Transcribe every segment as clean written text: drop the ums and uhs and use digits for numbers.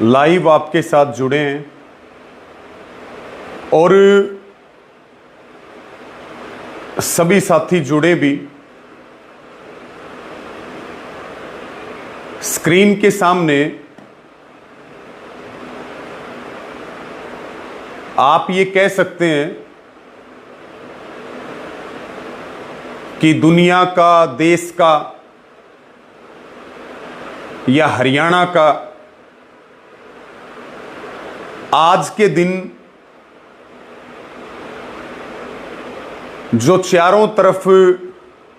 Live आपके साथ जुड़े हैं और सभी साथी जुड़े भी। स्क्रीन के सामने आप ये कह सकते हैं कि दुनिया का, देश का या हरियाणा का आज के दिन जो चारों तरफ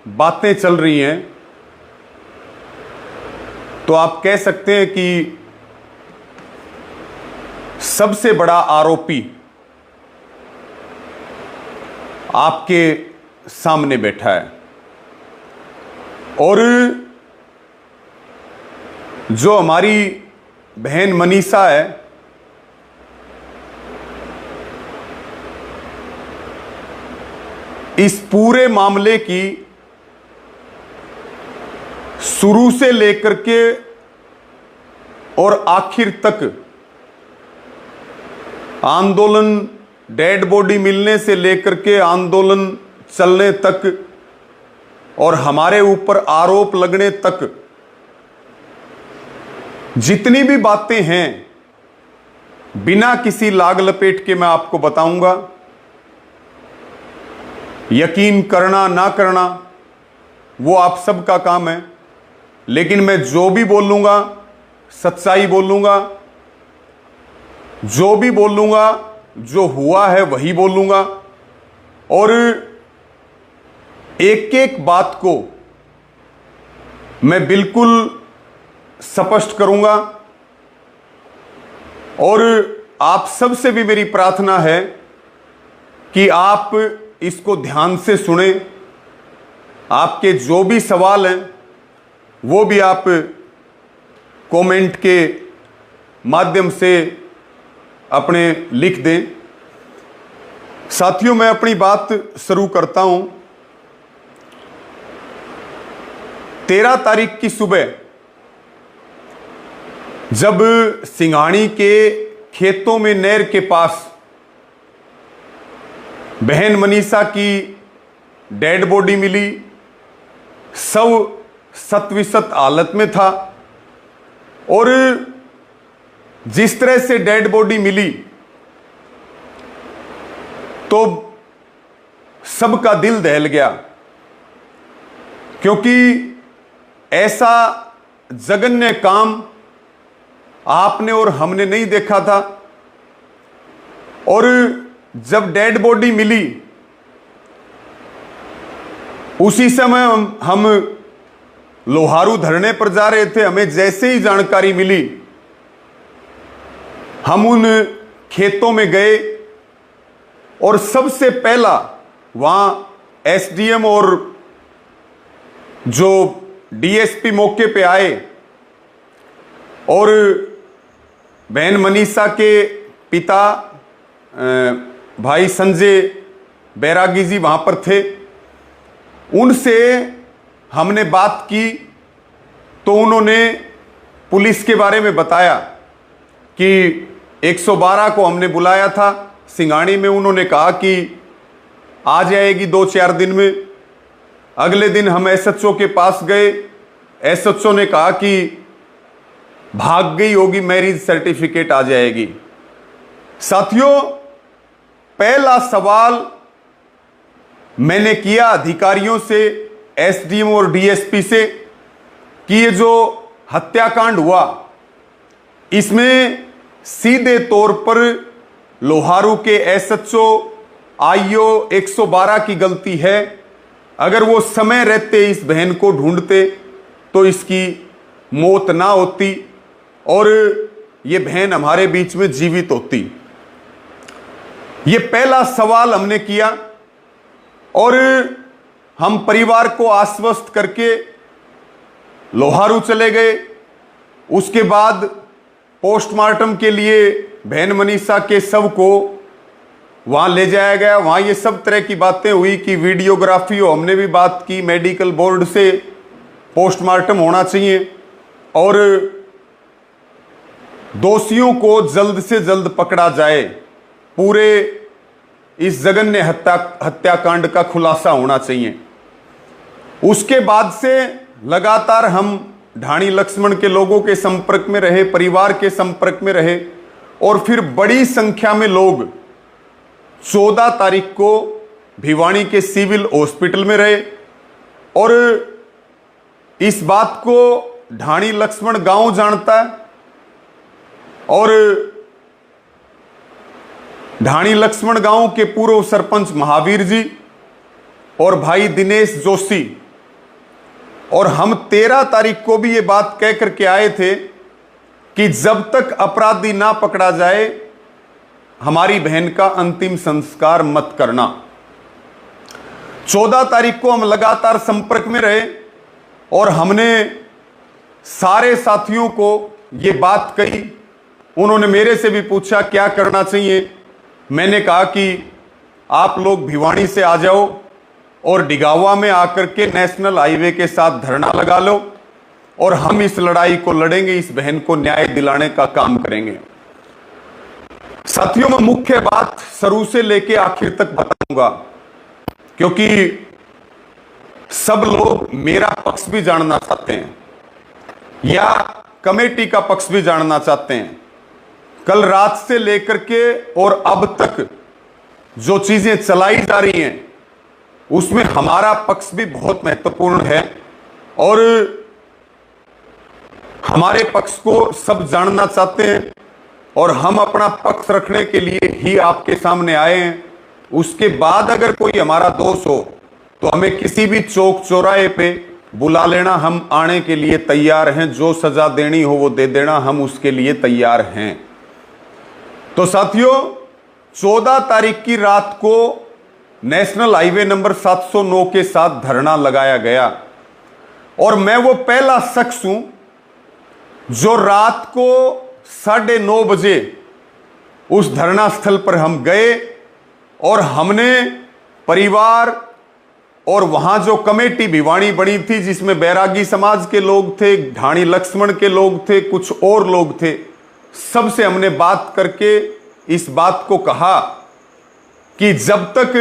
बातें चल रही हैं, तो आप कह सकते हैं कि सबसे बड़ा आरोपी आपके सामने बैठा है। और जो हमारी बहन मनीषा है, इस पूरे मामले की शुरू से लेकर के और आखिर तक आंदोलन, डेड बॉडी मिलने से लेकर के आंदोलन चलने तक और हमारे ऊपर आरोप लगने तक जितनी भी बातें हैं, बिना किसी लाग लपेट के मैं आपको बताऊंगा। यकीन करना ना करना वो आप सबका काम है, लेकिन मैं जो भी बोलूंगा सच्चाई बोलूंगा, जो भी बोलूंगा जो हुआ है वही बोलूंगा, और एक एक बात को मैं बिल्कुल स्पष्ट करूंगा। और आप सबसे भी मेरी प्रार्थना है कि आप इसको ध्यान से सुने। आपके जो भी सवाल हैं वो भी आप कमेंट के माध्यम से अपने लिख दें। साथियों, मैं अपनी बात शुरू करता हूं। 13 तारीख की सुबह जब सिंघाणी के खेतों में नहर के पास बहन मनीषा की डेड बॉडी मिली, शव सत-विसत हालत में था, और जिस तरह से डेड बॉडी मिली तो सबका दिल दहल गया, क्योंकि ऐसा जघन्य काम आपने और हमने नहीं देखा था। और जब डेड बॉडी मिली उसी समय हम लोहारू धरने पर जा रहे थे। हमें जैसे ही जानकारी मिली हम उन खेतों में गए और सबसे पहला वहां एसडीएम और जो डीएसपी मौके पे आए और बहन मनीषा के पिता भाई संजय बैरागी जी वहां पर थे। उनसे हमने बात की तो उन्होंने पुलिस के बारे में बताया कि 112 को हमने बुलाया था सिंघाड़ी में। उन्होंने कहा कि आ जाएगी 2-4 दिन में। अगले दिन हम एसएचओ के पास गए। एसएचओ ने कहा कि भाग गई होगी, मैरिज सर्टिफिकेट आ जाएगी। साथियों, पहला सवाल मैंने किया अधिकारियों से, एसडीएम और डीएसपी से, कि ये जो हत्याकांड हुआ इसमें सीधे तौर पर लोहारू के एसएचओ आईओ 112 की गलती है। अगर वो समय रहते इस बहन को ढूंढते तो इसकी मौत ना होती और ये बहन हमारे बीच में जीवित होती। ये पहला सवाल हमने किया और हम परिवार को आश्वस्त करके लोहारू चले गए। उसके बाद पोस्टमार्टम के लिए बहन मनीषा के शव को वहां ले जाया गया। वहां ये सब तरह की बातें हुई कि वीडियोग्राफी हो, हमने भी बात की मेडिकल बोर्ड से, पोस्टमार्टम होना चाहिए और दोषियों को जल्द से जल्द पकड़ा जाए। पूरे इस जघन्य हत्याकांड का खुलासा होना चाहिए। उसके बाद से लगातार हम ढाणी लक्ष्मण के लोगों के संपर्क में रहे, परिवार के संपर्क में रहे और फिर बड़ी संख्या में लोग 14 तारीख को भिवानी के सिविल हॉस्पिटल में रहे और इस बात को ढाणी लक्ष्मण गांव जानता है और ढाणी लक्ष्मण गांव के पूर्व सरपंच महावीर जी और भाई दिनेश जोशी और हम 13 तारीख को भी ये बात कह करके आए थे कि जब तक अपराधी ना पकड़ा जाए हमारी बहन का अंतिम संस्कार मत करना। 14 तारीख को हम लगातार संपर्क में रहे और हमने सारे साथियों को ये बात कही। उन्होंने मेरे से भी पूछा क्या करना चाहिए। मैंने कहा कि आप लोग भिवानी से आ जाओ और डिगावा में आकर के नेशनल हाईवे के साथ धरना लगा लो और हम इस लड़ाई को लड़ेंगे, इस बहन को न्याय दिलाने का काम करेंगे। साथियों, मैं मुख्य बात शुरू से लेके आखिर तक बताऊंगा क्योंकि सब लोग मेरा पक्ष भी जानना चाहते हैं या कमेटी का पक्ष भी जानना चाहते हैं। कल रात से लेकर के और अब तक जो चीजें चलाई जा रही हैं उसमें हमारा पक्ष भी बहुत महत्वपूर्ण है और हमारे पक्ष को सब जानना चाहते हैं और हम अपना पक्ष रखने के लिए ही आपके सामने आए हैं। उसके बाद अगर कोई हमारा दोष हो तो हमें किसी भी चौक चौराहे पे बुला लेना, हम आने के लिए तैयार हैं। जो सजा देनी हो वो दे देना, हम उसके लिए तैयार हैं। तो साथियों, 14 तारीख की रात को नेशनल हाईवे नंबर 709 के साथ धरना लगाया गया और मैं वो पहला शख्स हूं जो रात को 9:30 बजे उस धरना स्थल पर हम गए और हमने परिवार और वहां जो कमेटी भिवानी बनी थी जिसमें बैरागी समाज के लोग थे, ढाणी लक्ष्मण के लोग थे, कुछ और लोग थे, सबसे हमने बात करके इस बात को कहा कि जब तक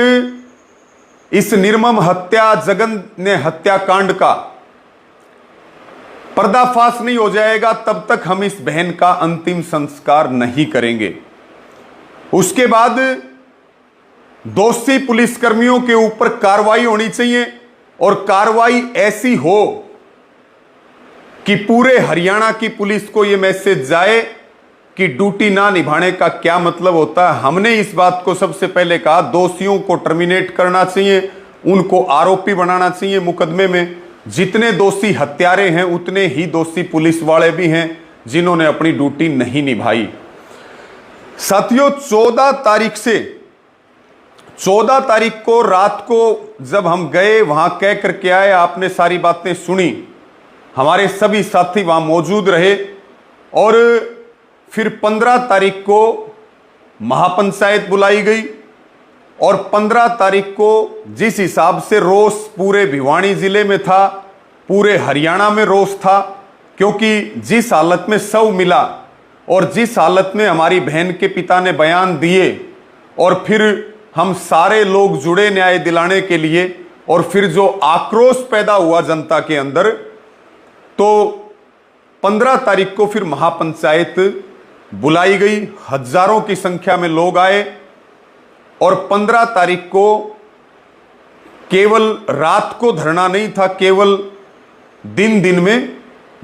इस निर्मम हत्या जघन्य हत्याकांड का पर्दाफाश नहीं हो जाएगा तब तक हम इस बहन का अंतिम संस्कार नहीं करेंगे। उसके बाद दोषी पुलिसकर्मियों के ऊपर कार्रवाई होनी चाहिए और कार्रवाई ऐसी हो कि पूरे हरियाणा की पुलिस को यह मैसेज जाए कि ड्यूटी ना निभाने का क्या मतलब होता है। हमने इस बात को सबसे पहले कहा, दोषियों को टर्मिनेट करना चाहिए, उनको आरोपी बनाना चाहिए मुकदमे में। जितने दोषी हत्यारे हैं उतने ही दोषी पुलिस वाले भी हैं जिन्होंने अपनी ड्यूटी नहीं निभाई। साथियों, 14 तारीख को रात को जब हम गए वहां कह करके आए, आपने सारी बातें सुनी, हमारे सभी साथी वहां मौजूद रहे और फिर 15 तारीख को महापंचायत बुलाई गई और 15 तारीख को जिस हिसाब से रोष पूरे भिवानी जिले में था, पूरे हरियाणा में रोष था, क्योंकि जिस हालत में शव मिला और जिस हालत में हमारी बहन के पिता ने बयान दिए और फिर हम सारे लोग जुड़े न्याय दिलाने के लिए, और फिर जो आक्रोश पैदा हुआ जनता के अंदर, तो 15 तारीख को फिर महापंचायत बुलाई गई। हजारों की संख्या में लोग आए और 15 तारीख को केवल रात को धरना नहीं था, केवल दिन दिन में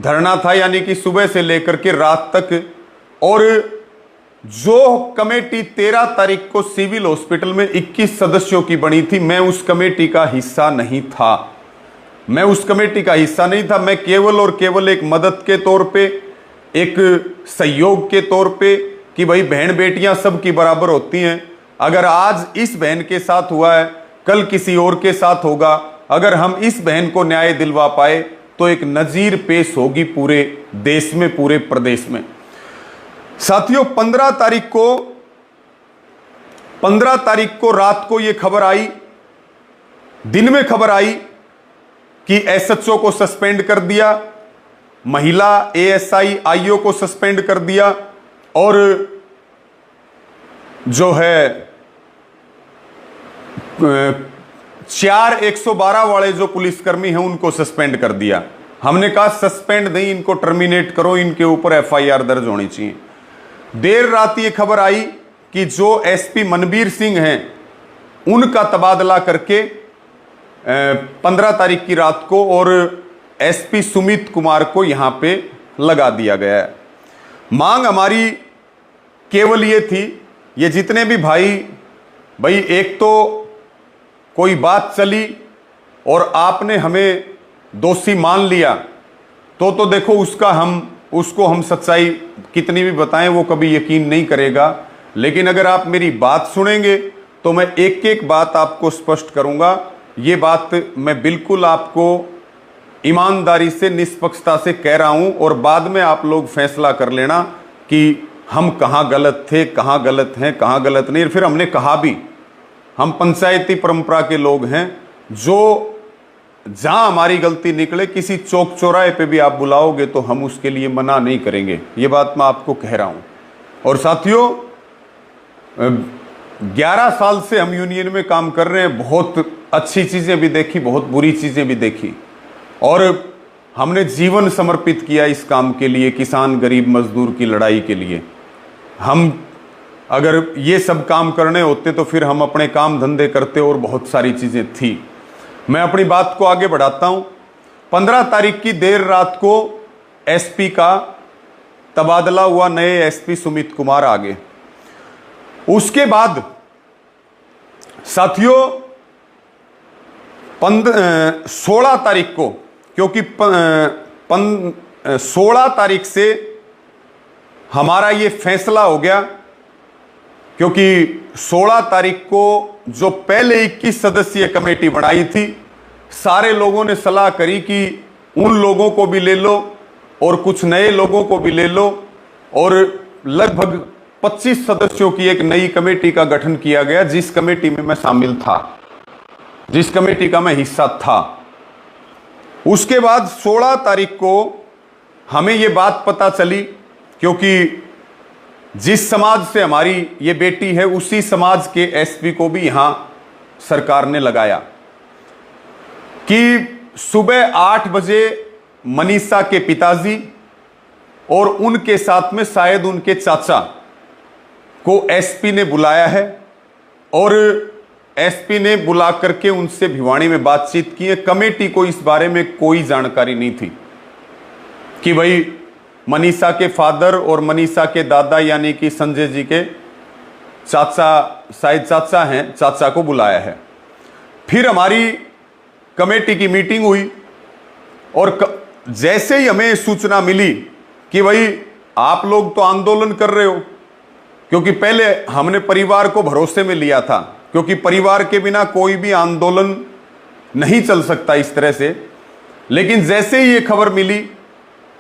धरना था, यानी कि सुबह से लेकर के रात तक। और जो कमेटी 13 तारीख को सिविल हॉस्पिटल में 21 सदस्यों की बनी थी, मैं उस कमेटी का हिस्सा नहीं था। मैं केवल और केवल एक मदद के तौर पे, एक सहयोग के तौर पे, कि भाई बहन बेटियां सबकी बराबर होती हैं। अगर आज इस बहन के साथ हुआ है, कल किसी और के साथ होगा। अगर हम इस बहन को न्याय दिलवा पाए तो एक नजीर पेश होगी पूरे देश में, पूरे प्रदेश में। साथियों, 15 तारीख को रात को यह खबर आई, दिन में खबर आई कि एसएचओ को सस्पेंड कर दिया, महिला एएसआई आईओ को सस्पेंड कर दिया, और जो है 4 112 वाले जो पुलिसकर्मी हैं उनको सस्पेंड कर दिया। हमने कहा सस्पेंड नहीं, इनको टर्मिनेट करो, इनके ऊपर एफआईआर दर्ज होनी चाहिए। देर रात ये खबर आई कि जो एसपी मनबीर सिंह हैं उनका तबादला करके 15 तारीख की रात को और एसपी सुमित कुमार को यहां पे लगा दिया गया है। मांग हमारी केवल ये थी, ये जितने भी भाई एक तो कोई बात चली और आपने हमें दोषी मान लिया, तो देखो उसको हम सच्चाई कितनी भी बताएं वो कभी यकीन नहीं करेगा। लेकिन अगर आप मेरी बात सुनेंगे तो मैं एक एक बात आपको स्पष्ट करूंगा। ये बात मैं बिल्कुल आपको ईमानदारी से, निष्पक्षता से कह रहा हूं, और बाद में आप लोग फैसला कर लेना कि हम कहां गलत थे, कहां गलत हैं, कहां गलत नहीं। फिर हमने कहा भी, हम पंचायती परंपरा के लोग हैं, जो जहां हमारी गलती निकले, किसी चौक चौराहे पे भी आप बुलाओगे तो हम उसके लिए मना नहीं करेंगे। ये बात मैं आपको कह रहा हूं। और साथियों, 11 साल से हम यूनियन में काम कर रहे हैं। बहुत अच्छी चीजें भी देखी, बहुत बुरी चीजें भी देखी, और हमने जीवन समर्पित किया इस काम के लिए, किसान गरीब मजदूर की लड़ाई के लिए। हम अगर ये सब काम करने होते तो फिर हम अपने काम धंधे करते, और बहुत सारी चीजें थी। मैं अपनी बात को आगे बढ़ाता हूं। 15 तारीख की देर रात को एसपी का तबादला हुआ, नए एसपी सुमित कुमार आ गए। उसके बाद साथियों 16 तारीख को, क्योंकि 16 तारीख से हमारा ये फैसला हो गया, क्योंकि 16 तारीख को जो पहले 21 सदस्यीय कमेटी बनाई थी, सारे लोगों ने सलाह करी कि उन लोगों को भी ले लो और कुछ नए लोगों को भी ले लो, और लगभग 25 सदस्यों की एक नई कमेटी का गठन किया गया, जिस कमेटी में मैं शामिल था, जिस कमेटी का मैं हिस्सा था। उसके बाद 16 तारीख को हमें यह बात पता चली, क्योंकि जिस समाज से हमारी ये बेटी है उसी समाज के एसपी को भी यहां सरकार ने लगाया, कि सुबह 8 बजे मनीषा के पिताजी और उनके साथ में शायद उनके चाचा को एसपी ने बुलाया है, और एसपी ने बुला करके उनसे भिवानी में बातचीत की है। कमेटी को इस बारे में कोई जानकारी नहीं थी कि भाई मनीषा के फादर और मनीषा के दादा यानी कि संजय जी के चाचा, शायद चाचा हैं, चाचा को बुलाया है। फिर हमारी कमेटी की मीटिंग हुई, और जैसे ही हमें सूचना मिली कि भाई आप लोग तो आंदोलन कर रहे हो, क्योंकि पहले हमने परिवार को भरोसे में लिया था, क्योंकि परिवार के बिना कोई भी आंदोलन नहीं चल सकता इस तरह से। लेकिन जैसे ही ये खबर मिली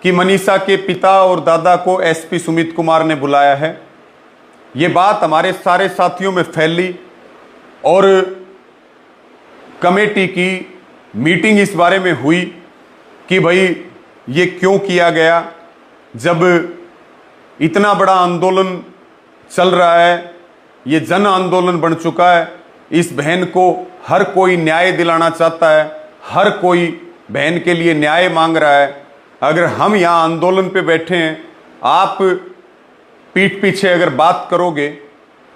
कि मनीषा के पिता और दादा को एसपी सुमित कुमार ने बुलाया है। ये बात हमारे सारे साथियों में फैली और कमेटी की मीटिंग इस बारे में हुई कि भाई ये क्यों किया गया, जब इतना बड़ा आंदोलन चल रहा है, ये जन आंदोलन बन चुका है। इस बहन को हर कोई न्याय दिलाना चाहता है, हर कोई बहन के लिए न्याय मांग रहा है। अगर हम यहाँ आंदोलन पे बैठे हैं, आप पीठ पीछे अगर बात करोगे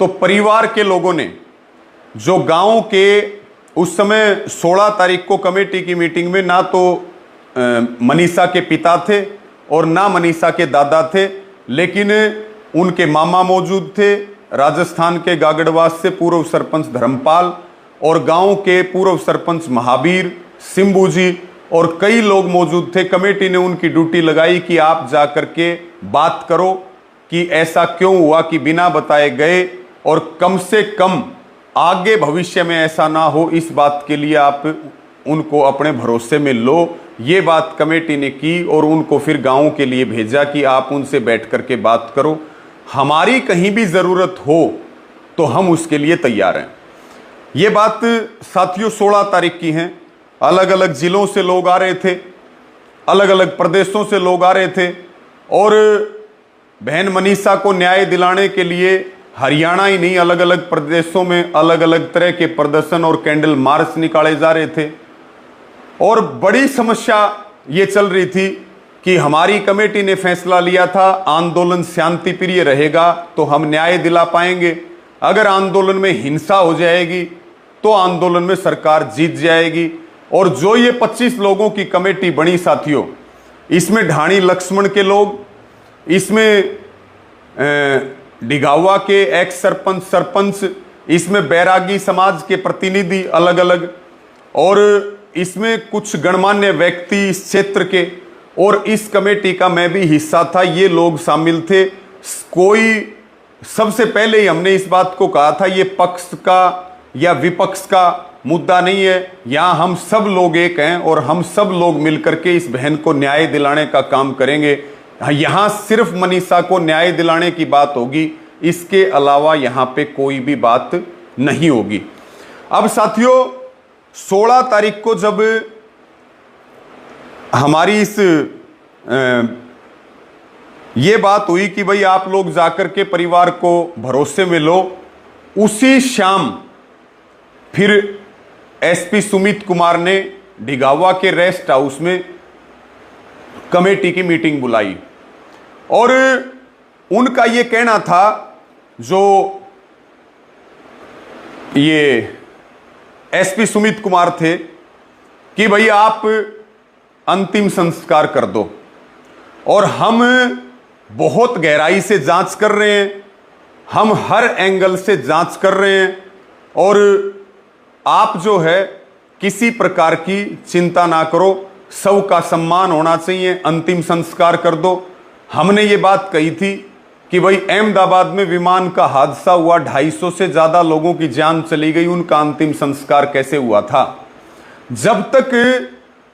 तो परिवार के लोगों ने, जो गांव के उस समय 16 तारीख को कमेटी की मीटिंग में ना तो मनीषा के पिता थे और ना मनीषा के दादा थे, लेकिन उनके मामा मौजूद थे, राजस्थान के गागड़वास से पूर्व सरपंच धर्मपाल और गांव के पूर्व सरपंच महावीर, सिंबू जी और कई लोग मौजूद थे। कमेटी ने उनकी ड्यूटी लगाई कि आप जाकर के बात करो कि ऐसा क्यों हुआ कि बिना बताए गए, और कम से कम आगे भविष्य में ऐसा ना हो, इस बात के लिए आप उनको अपने भरोसे में लो। ये बात कमेटी ने की और उनको फिर गांव के लिए भेजा कि आप उनसे बैठ करके बात करो, हमारी कहीं भी ज़रूरत हो तो हम उसके लिए तैयार हैं। ये बात साथियों 16 तारीख की हैं। अलग अलग जिलों से लोग आ रहे थे, अलग अलग प्रदेशों से लोग आ रहे थे और बहन मनीषा को न्याय दिलाने के लिए हरियाणा ही नहीं, अलग अलग प्रदेशों में अलग अलग तरह के प्रदर्शन और कैंडल मार्च निकाले जा रहे थे। और बड़ी समस्या ये चल रही थी कि हमारी कमेटी ने फैसला लिया था आंदोलन शांति प्रिय रहेगा तो हम न्याय दिला पाएंगे, अगर आंदोलन में हिंसा हो जाएगी तो आंदोलन में सरकार जीत जाएगी। और जो ये 25 लोगों की कमेटी बनी साथियों, इसमें ढाणी लक्ष्मण के लोग, इसमें डिगावा के एक्स सरपंच, सरपंच, इसमें बैरागी समाज के प्रतिनिधि अलग अलग, और इसमें कुछ गणमान्य व्यक्ति इस क्षेत्र के, और इस कमेटी का मैं भी हिस्सा था, ये लोग शामिल थे। कोई सबसे पहले ही हमने इस बात को कहा था ये पक्ष का या विपक्ष का मुद्दा नहीं है, यहाँ हम सब लोग एक हैं और हम सब लोग मिलकर के इस बहन को न्याय दिलाने का काम करेंगे। यहाँ सिर्फ मनीषा को न्याय दिलाने की बात होगी, इसके अलावा यहाँ पे कोई भी बात नहीं होगी। अब साथियों 16 तारीख को जब हमारी इस ये बात हुई कि भाई आप लोग जाकर के परिवार को भरोसे में लो, उसी शाम फिर एसपी सुमित कुमार ने डिगावा के रेस्ट हाउस में कमेटी की मीटिंग बुलाई और उनका ये कहना था, जो ये एसपी सुमित कुमार थे, कि भाई आप अंतिम संस्कार कर दो और हम बहुत गहराई से जांच कर रहे हैं, हम हर एंगल से जांच कर रहे हैं और आप जो है किसी प्रकार की चिंता ना करो, सबका सम्मान होना चाहिए, अंतिम संस्कार कर दो। हमने ये बात कही थी कि भाई अहमदाबाद में विमान का हादसा हुआ, 250 से ज्यादा लोगों की जान चली गई, उनका अंतिम संस्कार कैसे हुआ था? जब तक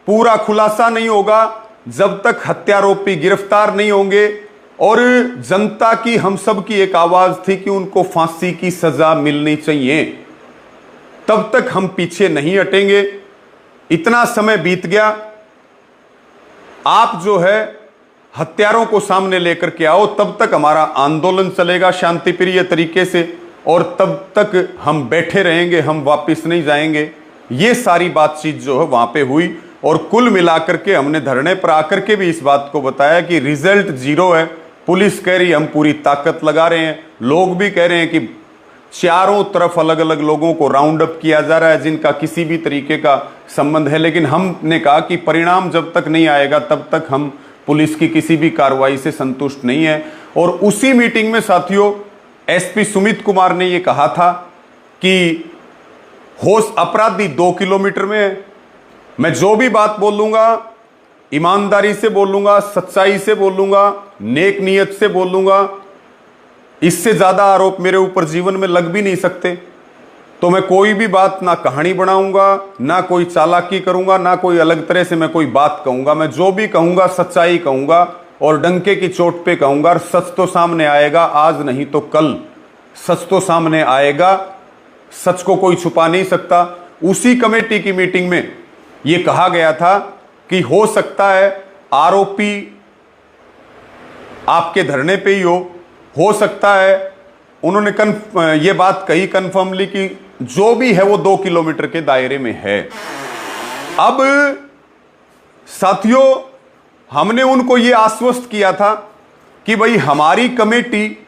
पूरा खुलासा नहीं होगा, जब तक हत्यारोपी गिरफ्तार नहीं होंगे, और जनता की हम सब की एक आवाज थी कि उनको फांसी की सजा मिलनी चाहिए, तब तक हम पीछे नहीं हटेंगे। इतना समय बीत गया, आप जो है हत्यारों को सामने लेकर के आओ, तब तक हमारा आंदोलन चलेगा शांतिप्रिय तरीके से और तब तक हम बैठे रहेंगे, हम वापस नहीं जाएंगे। ये सारी बातचीत जो है वहां पे हुई और कुल मिलाकर के हमने धरने पर आकर के भी इस बात को बताया कि रिजल्ट 0 है। पुलिस कह रही हम पूरी ताकत लगा रहे हैं, लोग भी कह रहे हैं कि चारों तरफ अलग अलग लोगों को राउंड अप किया जा रहा है जिनका किसी भी तरीके का संबंध है, लेकिन हमने कहा कि परिणाम जब तक नहीं आएगा तब तक हम पुलिस की किसी भी कार्रवाई से संतुष्ट नहीं है। और उसी मीटिंग में साथियों एसपी सुमित कुमार ने यह कहा था कि होश अपराधी 2 किलोमीटर में है, मैं जो भी बात बोलूंगा ईमानदारी से बोलूंगा, सच्चाई से बोलूंगा, नेक नियत से बोलूंगा, इससे ज्यादा आरोप मेरे ऊपर जीवन में लग भी नहीं सकते। तो मैं कोई भी बात ना कहानी बनाऊंगा, ना कोई चालाकी करूंगा, ना कोई अलग तरह से मैं कोई बात कहूंगा। मैं जो भी कहूंगा सच्चाई कहूंगा और डंके की चोट पे कहूंगा। और सच तो सामने आएगा, आज नहीं तो कल सच तो सामने आएगा। सच को कोई छुपा नहीं सकता। उसी कमेटी की मीटिंग में यह कहा गया था कि हो सकता है आरोपी आपके धरने पे ही हो सकता है। उन्होंने ये बात कही कन्फर्मली कि जो भी है वो 2 किलोमीटर के दायरे में है। अब साथियों, हमने उनको ये आश्वस्त किया था कि भाई हमारी कमेटी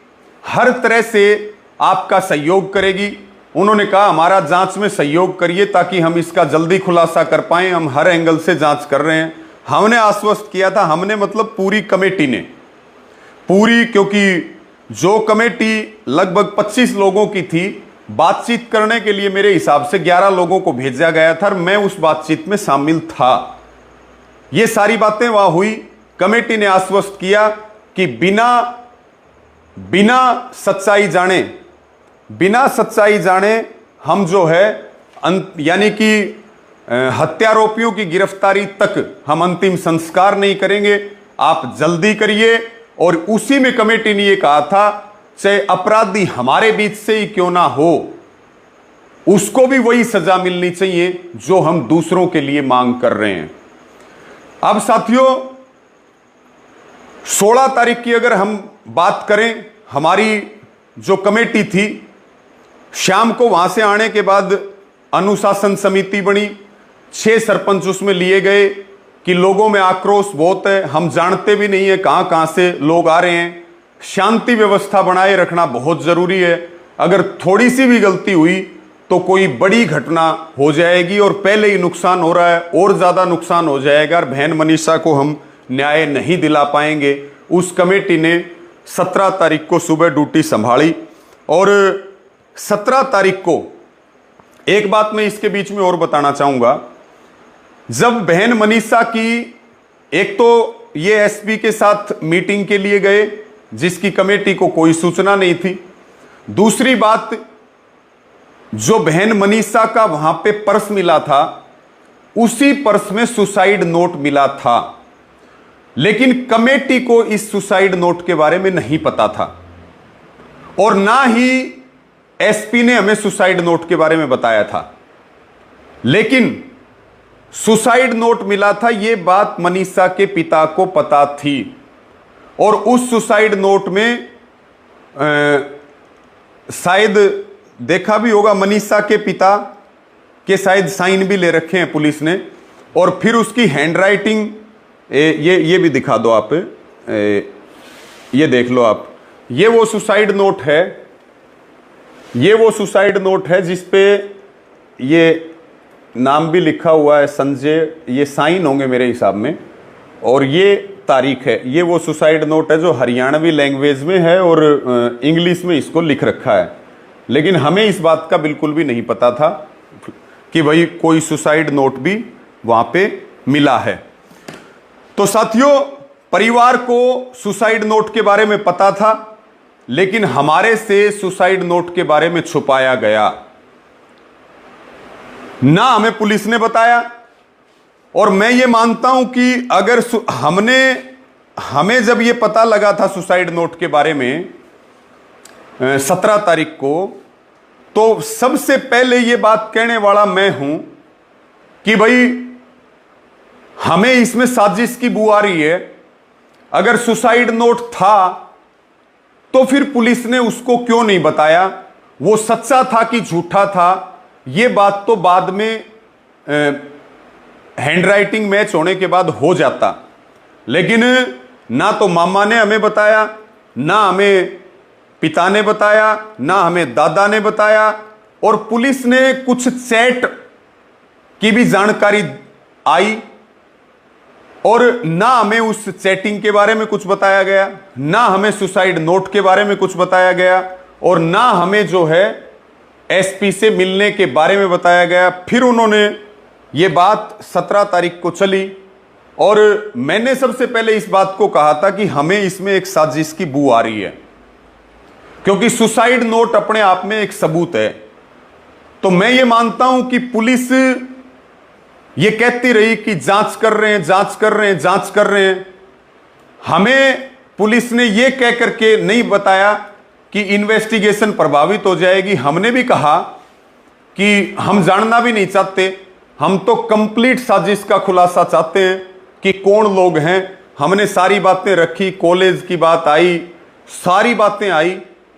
हर तरह से आपका सहयोग करेगी। उन्होंने कहा हमारा जांच में सहयोग करिए ताकि हम इसका जल्दी खुलासा कर पाए, हम हर एंगल से जांच कर रहे हैं। हमने आश्वस्त किया था, हमने मतलब पूरी कमेटी ने, पूरी, क्योंकि जो कमेटी लगभग 25 लोगों की थी, बातचीत करने के लिए मेरे हिसाब से 11 लोगों को भेजा गया था और मैं उस बातचीत में शामिल था। ये सारी बातें वहां हुई। कमेटी ने आश्वस्त किया कि बिना सच्चाई जाने हम जो है यानी कि हत्यारोपियों की गिरफ्तारी तक हम अंतिम संस्कार नहीं करेंगे, आप जल्दी करिए। और उसी में कमेटी ने यह कहा था चाहे अपराधी हमारे बीच से ही क्यों ना हो, उसको भी वही सजा मिलनी चाहिए जो हम दूसरों के लिए मांग कर रहे हैं। अब साथियों, 16 तारीख की अगर हम बात करें, हमारी जो कमेटी थी, शाम को वहां से आने के बाद अनुशासन समिति बनी। 6 सरपंच उसमें लिए गए कि लोगों में आक्रोश बहुत है, हम जानते भी नहीं है कहां कहां से लोग आ रहे हैं। शांति व्यवस्था बनाए रखना बहुत जरूरी है। अगर थोड़ी सी भी गलती हुई तो कोई बड़ी घटना हो जाएगी और पहले ही नुकसान हो रहा है और ज्यादा नुकसान हो जाएगा और बहन मनीषा को हम न्याय नहीं दिला पाएंगे। उस कमेटी ने 17 तारीख को सुबह ड्यूटी संभाली। और 17 तारीख को एक बात मैं इसके बीच में और बताना चाहूंगा, जब बहन मनीषा की, एक तो ये एसपी के साथ मीटिंग के लिए गए जिसकी कमेटी को कोई सूचना नहीं थी। दूसरी बात, जो बहन मनीषा का वहां पे पर्स मिला था, उसी पर्स में सुसाइड नोट मिला था, लेकिन कमेटी को इस सुसाइड नोट के बारे में नहीं पता था और ना ही एसपी ने हमें सुसाइड नोट के बारे में बताया था। लेकिन सुसाइड नोट मिला था, यह बात मनीषा के पिता को पता थी और उस सुसाइड नोट में शायद देखा भी होगा, मनीषा के पिता के शायद साइन भी ले रखे हैं पुलिस ने। और फिर उसकी हैंडराइटिंग, ये भी दिखा दो आप, ये देख लो आप, ये वो सुसाइड नोट है, ये वो सुसाइड नोट है जिसपे ये नाम भी लिखा हुआ है संजय, ये साइन होंगे मेरे हिसाब में, और ये तारीख है। ये वो सुसाइड नोट है जो हरियाणवी लैंग्वेज में है और इंग्लिश में इसको लिख रखा है। लेकिन हमें इस बात का बिल्कुल भी नहीं पता था कि भाई कोई सुसाइड नोट भी वहां पे मिला है। तो साथियों, परिवार को सुसाइड नोट के बारे में पता था, लेकिन हमारे से सुसाइड नोट के बारे में छुपाया गया। ना हमें पुलिस ने बताया। और मैं ये मानता हूं कि अगर हमें जब ये पता लगा था सुसाइड नोट के बारे में 17 तारीख को, तो सबसे पहले ये बात कहने वाला मैं हूं कि भाई हमें इसमें साजिश की बू आ रही है। अगर सुसाइड नोट था तो फिर पुलिस ने उसको क्यों नहीं बताया? वो सच्चा था कि झूठा था, ये बात तो बाद में हैंडराइटिंग मैच होने के बाद हो जाता। लेकिन ना तो मामा ने हमें बताया, ना हमें पिता ने बताया, ना हमें दादा ने बताया, और पुलिस ने कुछ चैट की भी जानकारी आई और ना हमें उस चैटिंग के बारे में कुछ बताया गया, ना हमें सुसाइड नोट के बारे में कुछ बताया गया, और ना हमें जो है एसपी से मिलने के बारे में बताया गया। फिर उन्होंने ये बात 17 तारीख को चली और मैंने सबसे पहले इस बात को कहा था कि हमें इसमें एक साजिश की बू आ रही है, क्योंकि सुसाइड नोट अपने आप में एक सबूत है। तो मैं ये मानता हूं कि पुलिस ये कहती रही कि जांच कर रहे हैं, जांच कर रहे हैं, जांच कर रहे हैं। हमें पुलिस ने ये कह करके नहीं बताया कि इन्वेस्टिगेशन प्रभावित हो जाएगी। हमने भी कहा कि हम जानना भी नहीं चाहते, हम तो कंप्लीट साजिश का खुलासा चाहते हैं कि कौन लोग हैं। हमने सारी बातें रखी, कॉलेज की बात आई, सारी बातें आई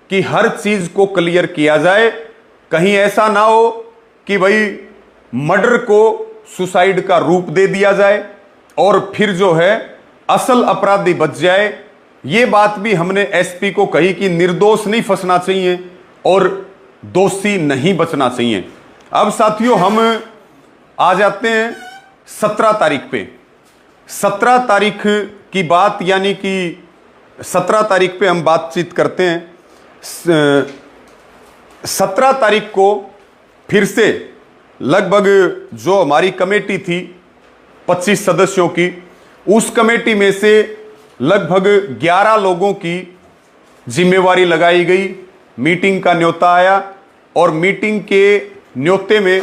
कि हर चीज को क्लियर किया जाए। कहीं ऐसा ना हो कि भाई मर्डर को सुसाइड का रूप दे दिया जाए और फिर जो है असल अपराधी बच जाए। ये बात भी हमने एसपी को कही कि निर्दोष नहीं फंसना चाहिए और दोषी नहीं बचना चाहिए। अब साथियों हम आ जाते हैं 17 तारीख पे। 17 तारीख की बात, यानी कि 17 तारीख पे हम बातचीत करते हैं। 17 तारीख को फिर से लगभग जो हमारी कमेटी थी 25 सदस्यों की, उस कमेटी में से लगभग 11 लोगों की जिम्मेवारी लगाई गई। मीटिंग का न्योता आया और मीटिंग के न्योते में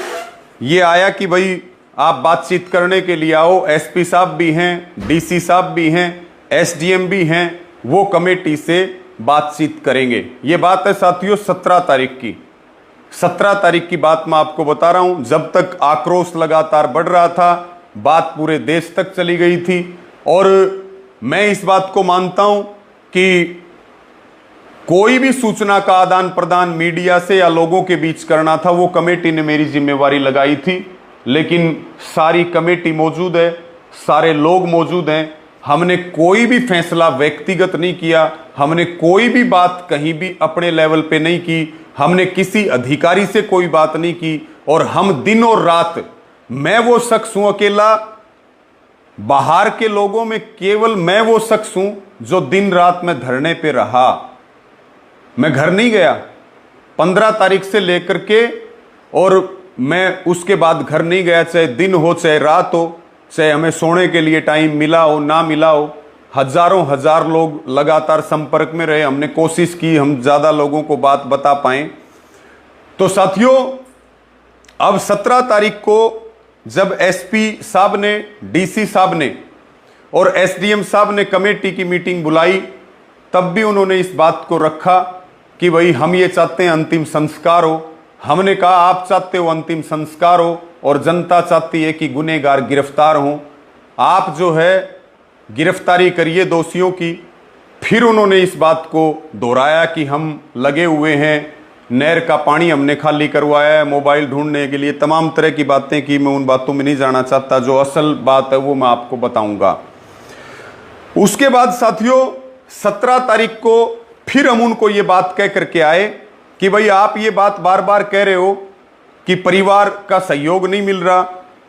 ये आया कि भाई आप बातचीत करने के लिए आओ। एसपी साहब भी हैं, डीसी साहब भी हैं, एसडीएम भी हैं, वो कमेटी से बातचीत करेंगे। ये बात है साथियों 17 तारीख की। 17 तारीख की बात मैं आपको बता रहा हूं। जब तक आक्रोश लगातार बढ़ रहा था, बात पूरे देश तक चली गई थी और मैं इस बात को मानता हूं कि कोई भी सूचना का आदान प्रदान मीडिया से या लोगों के बीच करना था, वो कमेटी ने मेरी जिम्मेवारी लगाई थी। लेकिन सारी कमेटी मौजूद है, सारे लोग मौजूद हैं। हमने कोई भी फैसला व्यक्तिगत नहीं किया, हमने कोई भी बात कहीं भी अपने लेवल पे नहीं की, हमने किसी अधिकारी से कोई बात नहीं की। और हम दिन और रात, मैं वो शख्स हूं अकेला, बाहर के लोगों में केवल मैं वो शख्स हूं जो दिन रात में धरने पे रहा। मैं घर नहीं गया 15 तारीख से लेकर के, और मैं उसके बाद घर नहीं गया, चाहे दिन हो चाहे रात हो, चाहे हमें सोने के लिए टाइम मिला हो ना मिला हो। हजारों हजार लोग लगातार संपर्क में रहे, हमने कोशिश की हम ज्यादा लोगों को बात बता पाए। तो साथियों अब 17 तारीख को जब एसपी साहब ने, डीसी साहब ने और एसडीएम साहब ने कमेटी की मीटिंग बुलाई, तब भी उन्होंने इस बात को रखा कि भाई हम ये चाहते हैं अंतिम संस्कार हो। हमने कहा आप चाहते हो अंतिम संस्कार हो और जनता चाहती है कि गुनहगार गिरफ्तार हों, आप जो है गिरफ्तारी करिए दोषियों की। फिर उन्होंने इस बात को दोहराया कि हम लगे हुए हैं, नहर का पानी हमने खाली करवाया है, मोबाइल ढूंढने के लिए, तमाम तरह की बातें की। मैं उन बातों में नहीं जाना चाहता, जो असल बात है वो मैं आपको बताऊंगा। उसके बाद साथियों 17 तारीख को फिर हम उनको ये बात कह करके आए कि भाई आप ये बात बार बार कह रहे हो कि परिवार का सहयोग नहीं मिल रहा,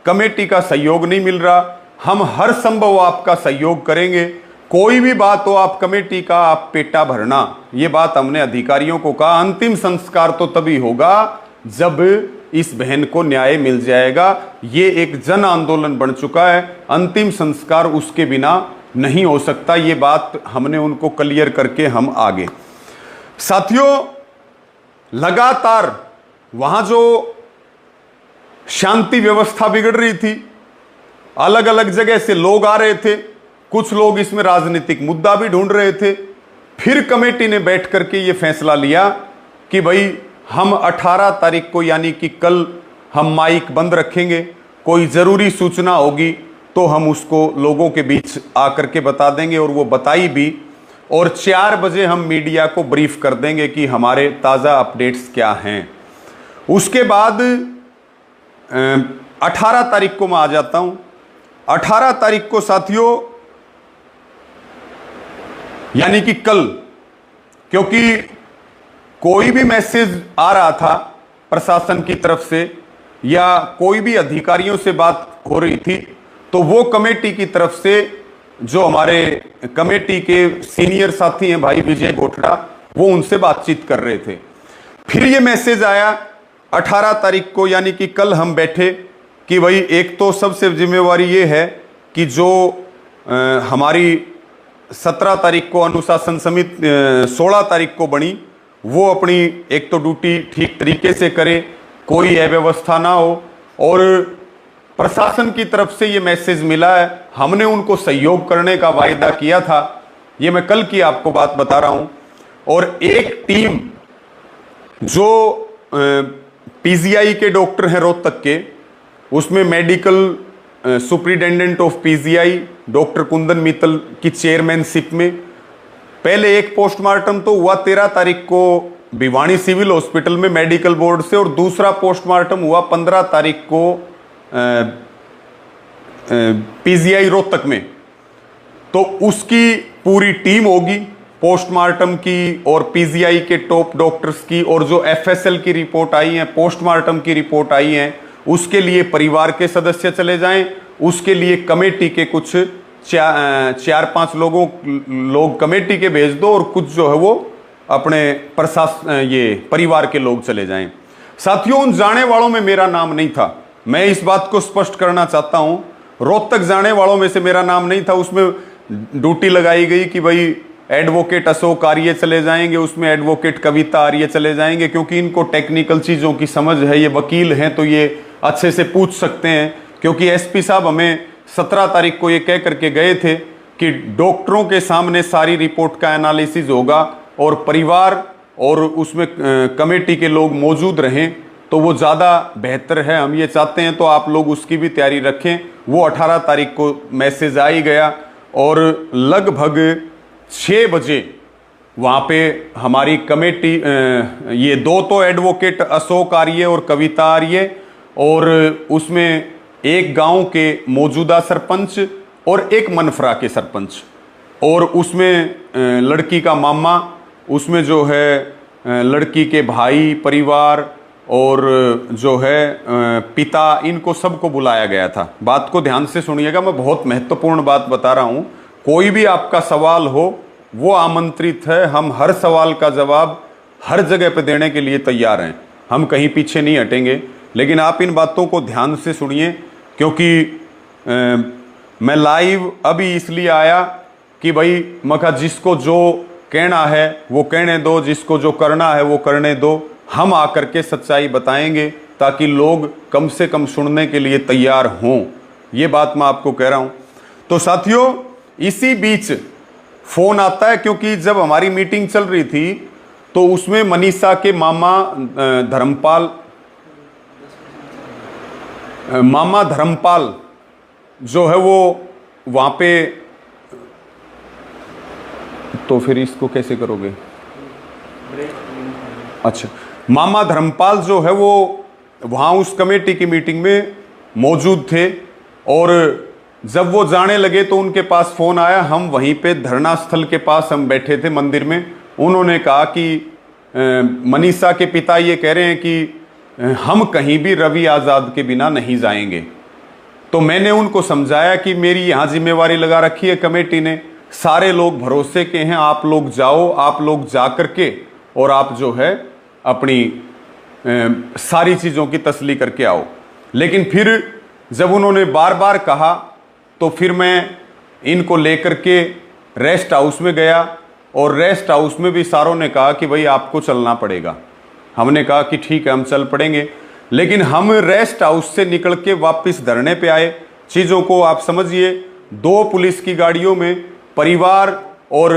कमेटी का सहयोग नहीं मिल रहा। हम हर संभव आपका सहयोग करेंगे, कोई भी बात हो आप कमेटी का आप पेटा भरना। ये बात हमने अधिकारियों को कहा। अंतिम संस्कार तो तभी होगा जब इस बहन को न्याय मिल जाएगा। ये एक जन आंदोलन बन चुका है, अंतिम संस्कार उसके बिना नहीं हो सकता। ये बात हमने उनको क्लियर करके हम आगे। साथियों लगातार वहां जो शांति व्यवस्था बिगड़ रही थी, अलग अलग जगह से लोग आ रहे थे, कुछ लोग इसमें राजनीतिक मुद्दा भी ढूंढ रहे थे। फिर कमेटी ने बैठ करके ये फैसला लिया कि भाई हम 18 तारीख को यानी कि कल हम माइक बंद रखेंगे, कोई जरूरी सूचना होगी तो हम उसको लोगों के बीच आकर के बता देंगे, और वो बताई भी। और 4 बजे हम मीडिया को ब्रीफ कर देंगे कि हमारे ताज़ा अपडेट्स क्या हैं। उसके बाद 18 तारीख को मैं आ जाता हूं। 18 तारीख को साथियों यानी कि कल, क्योंकि कोई भी मैसेज आ रहा था प्रशासन की तरफ से या कोई भी अधिकारियों से बात हो रही थी, तो वो कमेटी की तरफ से जो हमारे कमेटी के सीनियर साथी हैं भाई विजय गोठड़ा, वो उनसे बातचीत कर रहे थे। फिर ये मैसेज आया 18 तारीख को यानी कि कल हम बैठे कि भाई एक तो सबसे जिम्मेवारी ये है कि जो हमारी 17 तारीख को अनुशासन समिति 16 तारीख को बनी, वो अपनी एक तो ड्यूटी ठीक तरीके से करे, कोई अव्यवस्था ना हो। और प्रशासन की तरफ से ये मैसेज मिला है, हमने उनको सहयोग करने का वायदा किया था। ये मैं कल की आपको बात बता रहा हूं। और एक टीम जो पीजीआई के डॉक्टर हैं रोहतक के, उसमें medical superintendent of PGI doctor Kundan Mittal की चेयरमैनशिप में पहले एक पोस्टमार्टम तो हुआ 13 तारीख को भिवानी सिविल हॉस्पिटल में मेडिकल बोर्ड से, और दूसरा पोस्टमार्टम हुआ 15 तारीख को पीजीआई रोहतक में। तो उसकी पूरी टीम होगी पोस्टमार्टम की और पीजीआई के टॉप डॉक्टर्स की, और जो एफएसएल की रिपोर्ट आई है, पोस्टमार्टम की रिपोर्ट आई है, उसके लिए परिवार के सदस्य चले जाएं, उसके लिए कमेटी के कुछ 4-5 लोग कमेटी के भेज दो, और कुछ जो है वो अपने ये परिवार के लोग चले जाएं। साथियों, उन जाने वालों में मेरा नाम नहीं था, मैं इस बात को स्पष्ट करना चाहता हूं। रोहतक जाने वालों में से मेरा नाम नहीं था। उसमें ड्यूटी लगाई गई कि भाई एडवोकेट अशोक आर्य चले जाएंगे, उसमें एडवोकेट कविता आर्य चले जाएंगे, क्योंकि इनको टेक्निकल चीजों की समझ है, ये वकील हैं तो ये अच्छे से पूछ सकते हैं। क्योंकि एसपी साहब हमें 17 तारीख को ये कह करके गए थे कि डॉक्टरों के सामने सारी रिपोर्ट का एनालिसिस होगा और परिवार और उसमें कमेटी के लोग मौजूद रहें तो वो ज़्यादा बेहतर है, हम ये चाहते हैं। तो आप लोग उसकी भी तैयारी रखें। वो 18 तारीख को मैसेज आ ही गया, और लगभग 6 बजे वहाँ पे हमारी कमेटी, ये 2 तो एडवोकेट अशोक आर्य और कविता आर्य, और उसमें एक गांव के मौजूदा सरपंच और एक मनफरा के सरपंच, और उसमें लड़की का मामा, उसमें जो है लड़की के भाई परिवार और जो है पिता, इनको सबको बुलाया गया था। बात को ध्यान से सुनिएगा, मैं बहुत महत्वपूर्ण बात बता रहा हूं। कोई भी आपका सवाल हो वो आमंत्रित है, हम हर सवाल का जवाब हर जगह पे देने के लिए तैयार हैं, हम कहीं पीछे नहीं हटेंगे। लेकिन आप इन बातों को ध्यान से सुनिए, क्योंकि मैं लाइव अभी इसलिए आया कि भाई मका जिसको जो कहना है वो कहने दो, जिसको जो करना है वो करने दो। हम आकर के सच्चाई बताएंगे ताकि लोग कम से कम सुनने के लिए तैयार हों, ये बात मैं आपको कह रहा हूं। तो साथियों, इसी बीच फोन आता है, क्योंकि जब हमारी मीटिंग चल रही थी तो उसमें मनीषा के मामा धर्मपाल जो है वो वहां पे, तो फिर इसको कैसे करोगे? अच्छा, मामा धर्मपाल जो है वो वहां उस कमेटी की मीटिंग में मौजूद थे, और जब वो जाने लगे तो उनके पास फोन आया। हम वहीं पे धरना स्थल के पास हम बैठे थे मंदिर में। उन्होंने कहा कि मनीषा के पिता ये कह रहे हैं कि हम कहीं भी रवि आजाद के बिना नहीं जाएंगे। तो मैंने उनको समझाया कि मेरी यहाँ जिम्मेवारी लगा रखी है कमेटी ने, सारे लोग भरोसे के हैं, आप लोग जाओ, आप लोग जा करके और आप जो है अपनी सारी चीज़ों की तसल्ली करके आओ। लेकिन फिर जब उन्होंने बार बार कहा तो फिर मैं इनको लेकर के रेस्ट हाउस में गया, और रेस्ट हाउस में भी सारों ने कहा कि भाई आपको चलना पड़ेगा। हमने कहा कि ठीक है, हम चल पड़ेंगे। लेकिन हम रेस्ट हाउस से निकल के वापस धरने पे आए। चीज़ों को आप समझिए, 2 पुलिस की गाड़ियों में परिवार और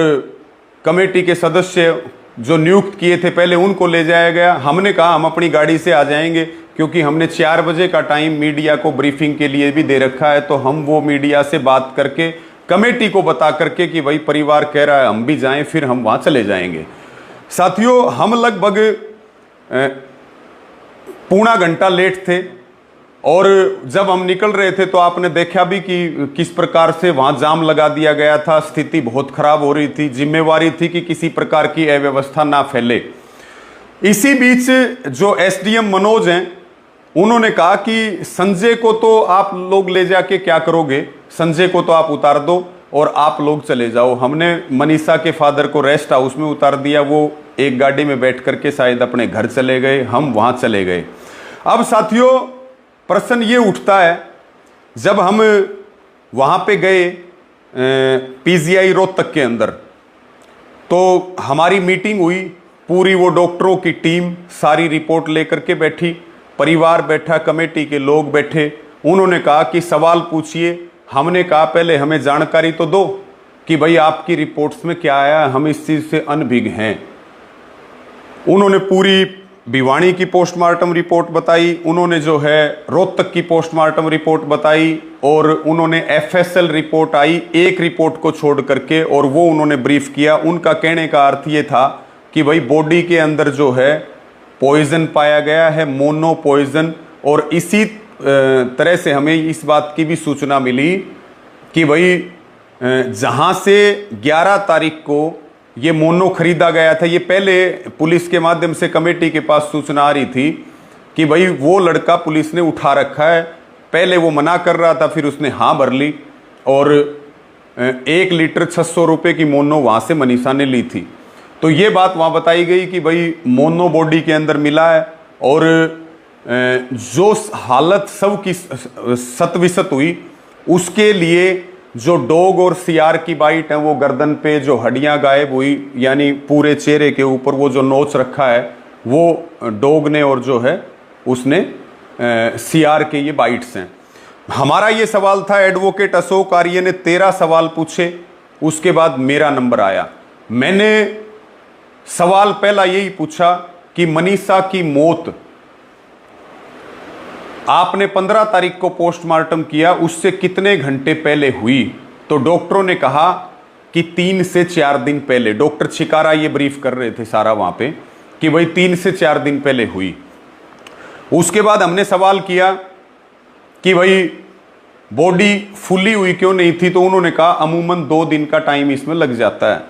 कमेटी के सदस्य जो नियुक्त किए थे पहले, उनको ले जाया गया। हमने कहा हम अपनी गाड़ी से आ जाएंगे, क्योंकि हमने 4 बजे का टाइम मीडिया को ब्रीफिंग के लिए भी दे रखा है। तो हम वो मीडिया से बात करके कमेटी को बता करके कि भाई परिवार कह रहा है हम भी जाएं, फिर हम वहां चले जाएंगे। साथियों, हम लगभग पौना घंटा लेट थे, और जब हम निकल रहे थे तो आपने देखा भी कि किस प्रकार से वहां जाम लगा दिया गया था। स्थिति बहुत खराब हो रही थी। जिम्मेवारी थी कि किसी प्रकार की अव्यवस्था ना फैले। इसी बीच जो एसडीएम मनोज हैं, उन्होंने कहा कि संजय को तो आप लोग ले जाके क्या करोगे, संजय को तो आप उतार दो और आप लोग चले जाओ। हमने मनीषा के फादर को रेस्ट हाउस में उतार दिया, वो एक गाड़ी में बैठ करके शायद अपने घर चले गए, हम वहां चले गए। अब साथियों, प्रश्न ये उठता है, जब हम वहां पे गए पीजीआई रोहतक के अंदर, तो हमारी मीटिंग हुई, पूरी वो डॉक्टरों की टीम सारी रिपोर्ट लेकर के बैठी। परिवार बैठा, कमेटी के लोग बैठे। उन्होंने कहा कि सवाल पूछिए। हमने कहा पहले हमें जानकारी तो दो कि भाई आपकी रिपोर्ट्स में क्या आया, हम इस चीज से अनभिज्ञ हैं। उन्होंने पूरी भिवानी की पोस्टमार्टम रिपोर्ट बताई, उन्होंने जो है रोहतक की पोस्टमार्टम रिपोर्ट बताई, और उन्होंने एफएसएल रिपोर्ट आई एक रिपोर्ट को छोड़ करके, और वो उन्होंने ब्रीफ किया। उनका कहने का अर्थ ये था कि भाई बॉडी के अंदर जो है पॉइजन पाया गया है, मोनो पॉइजन। और इसी तरह से हमें इस बात की भी सूचना मिली कि भाई जहां से 11 तारीख को ये मोनो खरीदा गया था, ये पहले पुलिस के माध्यम से कमेटी के पास सूचना आ रही थी कि भाई वो लड़का पुलिस ने उठा रखा है। पहले वो मना कर रहा था, फिर उसने हाँ भर ली, और 1 लीटर 600 रुपये की मोनो वहां से मनीषा ने ली थी। तो ये बात वहां बताई गई कि भाई मोनो बॉडी के अंदर मिला है, और जो हालत सब की सतविसत हुई, उसके लिए जो डॉग और सियार की बाइट है, वो गर्दन पे जो हड्डियां गायब हुई, यानी पूरे चेहरे के ऊपर वो जो नोच रखा है वो डॉग ने, और जो है उसने सियार के ये बाइट्स हैं। हमारा ये सवाल था। एडवोकेट अशोक आर्य ने 13 सवाल पूछे, उसके बाद मेरा नंबर आया। मैंने सवाल पहला यही पूछा कि मनीषा की मौत आपने 15 तारीख को पोस्टमार्टम किया, उससे कितने घंटे पहले हुई? तो डॉक्टरों ने कहा कि 3 से 4 दिन पहले। डॉक्टर छिकारा ये ब्रीफ कर रहे थे सारा वहां पे कि भाई 3 से 4 दिन पहले हुई। उसके बाद हमने सवाल किया कि भाई बॉडी फुली हुई क्यों नहीं थी? तो उन्होंने कहा अमूमन 2 दिन का टाइम इसमें लग जाता है।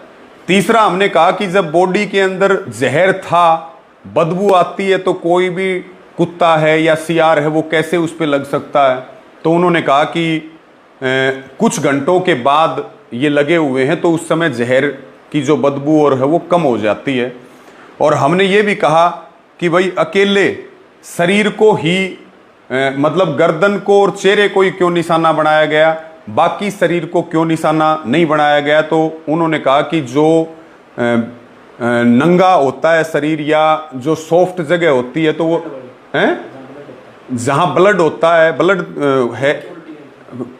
तीसरा हमने कहा कि जब बॉडी के अंदर जहर था, बदबू आती है, तो कोई भी कुत्ता है या सियार है वो कैसे उस पर लग सकता है? तो उन्होंने कहा कि कुछ घंटों के बाद ये लगे हुए हैं, तो उस समय जहर की जो बदबू और है वो कम हो जाती है। और हमने ये भी कहा कि भाई अकेले शरीर को ही मतलब गर्दन को और चेहरे को ही क्यों निशाना बनाया गया, बाकी शरीर को क्यों निशाना नहीं बनाया गया? तो उन्होंने कहा कि जो नंगा होता है शरीर या जो सॉफ्ट जगह होती है, तो वो जहां ब्लड होता है, ब्लड है,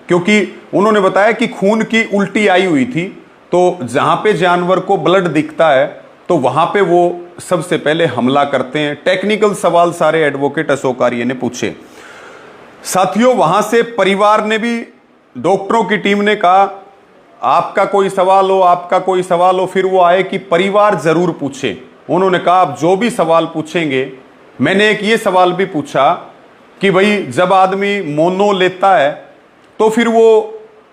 क्योंकि उन्होंने बताया कि खून की उल्टी आई हुई थी, तो जहां पे जानवर को ब्लड दिखता है तो वहां पे वो सबसे पहले हमला करते हैं। टेक्निकल सवाल सारे एडवोकेट अशोक आर्य ने पूछे। साथियों, वहां से परिवार ने भी, डॉक्टरों की टीम ने कहा आपका कोई सवाल हो, आपका कोई सवाल हो। फिर वो आए कि परिवार जरूर पूछे। उन्होंने कहा आप जो भी सवाल पूछेंगे। मैंने एक ये सवाल भी पूछा कि भाई जब आदमी मोनो लेता है तो फिर वो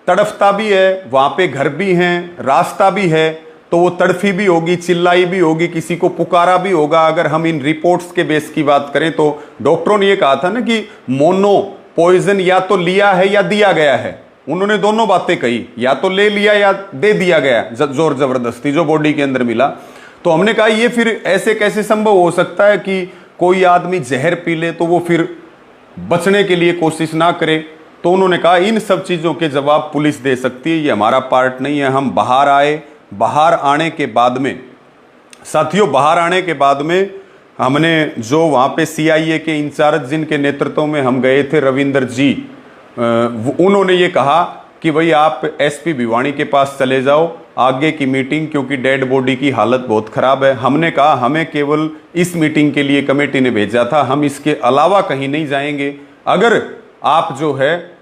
तड़फता भी है, वहां पे घर भी हैं, रास्ता भी है, तो वो तड़फी भी होगी, चिल्लाई भी होगी, किसी को पुकारा भी होगा। अगर हम इन रिपोर्ट्स के बेस की बात करें तो डॉक्टरों ने ये कहा था ना कि मोनो पॉइजन या तो लिया है या दिया गया है। उन्होंने दोनों बातें कही, या तो ले लिया या दे दिया गया जोर जबरदस्ती, जो बॉडी के अंदर मिला। तो हमने कहा ये फिर ऐसे कैसे संभव हो सकता है कि कोई आदमी जहर पी ले तो वो फिर बचने के लिए कोशिश ना करे? तो उन्होंने कहा इन सब चीजों के जवाब पुलिस दे सकती है, ये हमारा पार्ट नहीं है। हम बाहर आए, बाहर आने के बाद में साथियों, बाहर आने के बाद में हमने जो वहां पे सीआईए के इंचार्ज जिनके नेतृत्व में हम गए थे, रविंदर जी, उन्होंने ये कहा कि भाई आप एसपी भिवानी के पास चले जाओ, आगे की मीटिंग, क्योंकि डेड बॉडी की हालत बहुत खराब है। हमने कहा हमें केवल इस मीटिंग के लिए कमेटी ने भेजा था, हम इसके अलावा कहीं नहीं जाएंगे। अगर आप जो है,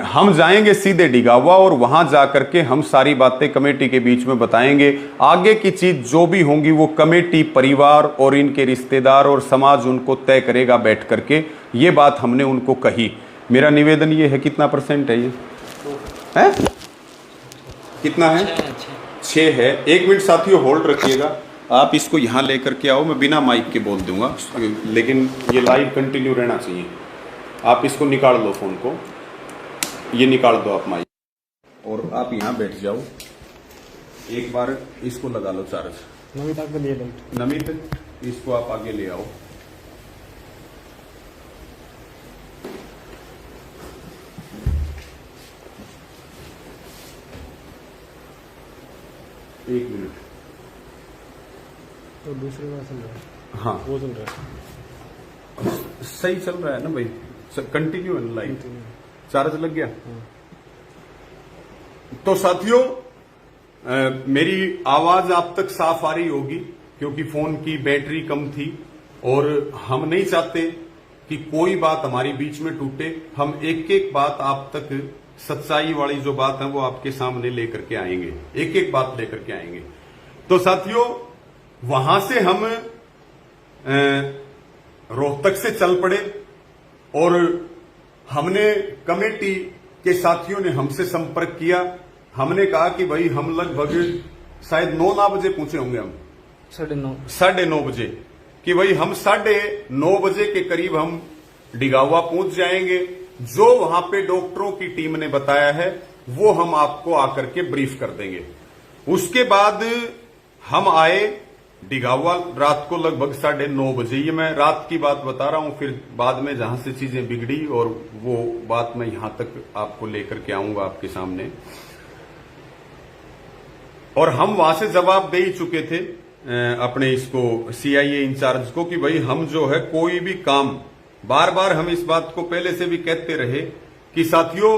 हम जाएंगे सीधे डिगावा और वहां जाकर के हम सारी बातें कमेटी के बीच में बताएंगे। आगे की चीज जो भी होंगी वो कमेटी, परिवार और इनके रिश्तेदार और समाज उनको तय करेगा बैठ करके। ये बात हमने उनको कही। मेरा निवेदन ये है, कितना % है ये है? कितना है? 6 है। 1 मिनट साथियों होल्ड रखिएगा, आप इसको यहाँ लेकर के आओ, मैं बिना माइक के बोल दूंगा, लेकिन ये लाइव कंटिन्यू रहना चाहिए। आप इसको निकाल लो, फोन को ये निकाल दो आप माइक, और आप यहाँ बैठ जाओ। एक बार इसको लगा लो चार्ज। नमित इसको आप आगे ले आओ। एक मिनट, तो दूसरी बार सुन रहा है। हाँ वो सुन रहा है। सही चल रहा है ना भाई, कंटिन्यू है लाइट, चार्ज लग गया। तो साथियों, मेरी आवाज आप तक साफ आ रही होगी क्योंकि फोन की बैटरी कम थी और हम नहीं चाहते कि कोई बात हमारी बीच में टूटे। हम एक एक बात आप तक, सच्चाई वाली जो बात है वो आपके सामने लेकर के आएंगे, एक एक बात लेकर के आएंगे। तो साथियों, वहां से हम रोहतक से चल पड़े और हमने कमेटी के साथियों ने हमसे संपर्क किया। हमने कहा कि भाई हम लगभग शायद 9 बजे पहुंचे होंगे, हम 9:30 बजे, कि भाई हम 9:30 बजे के करीब हम डिगावा पहुंच जाएंगे। जो वहां पे डॉक्टरों की टीम ने बताया है वो हम आपको आकर के ब्रीफ कर देंगे। उसके बाद हम आए डिगावा रात को लगभग 9:30 बजे। ये मैं रात की बात बता रहा हूं, फिर बाद में जहां से चीजें बिगड़ी और वो बात मैं यहां तक आपको लेकर के आऊंगा आपके सामने। और हम वहां से जवाब दे ही चुके थे अपने इसको सीआईए इंचार्ज को कि भाई हम जो है कोई भी काम, बार बार हम इस बात को पहले से भी कहते रहे कि साथियों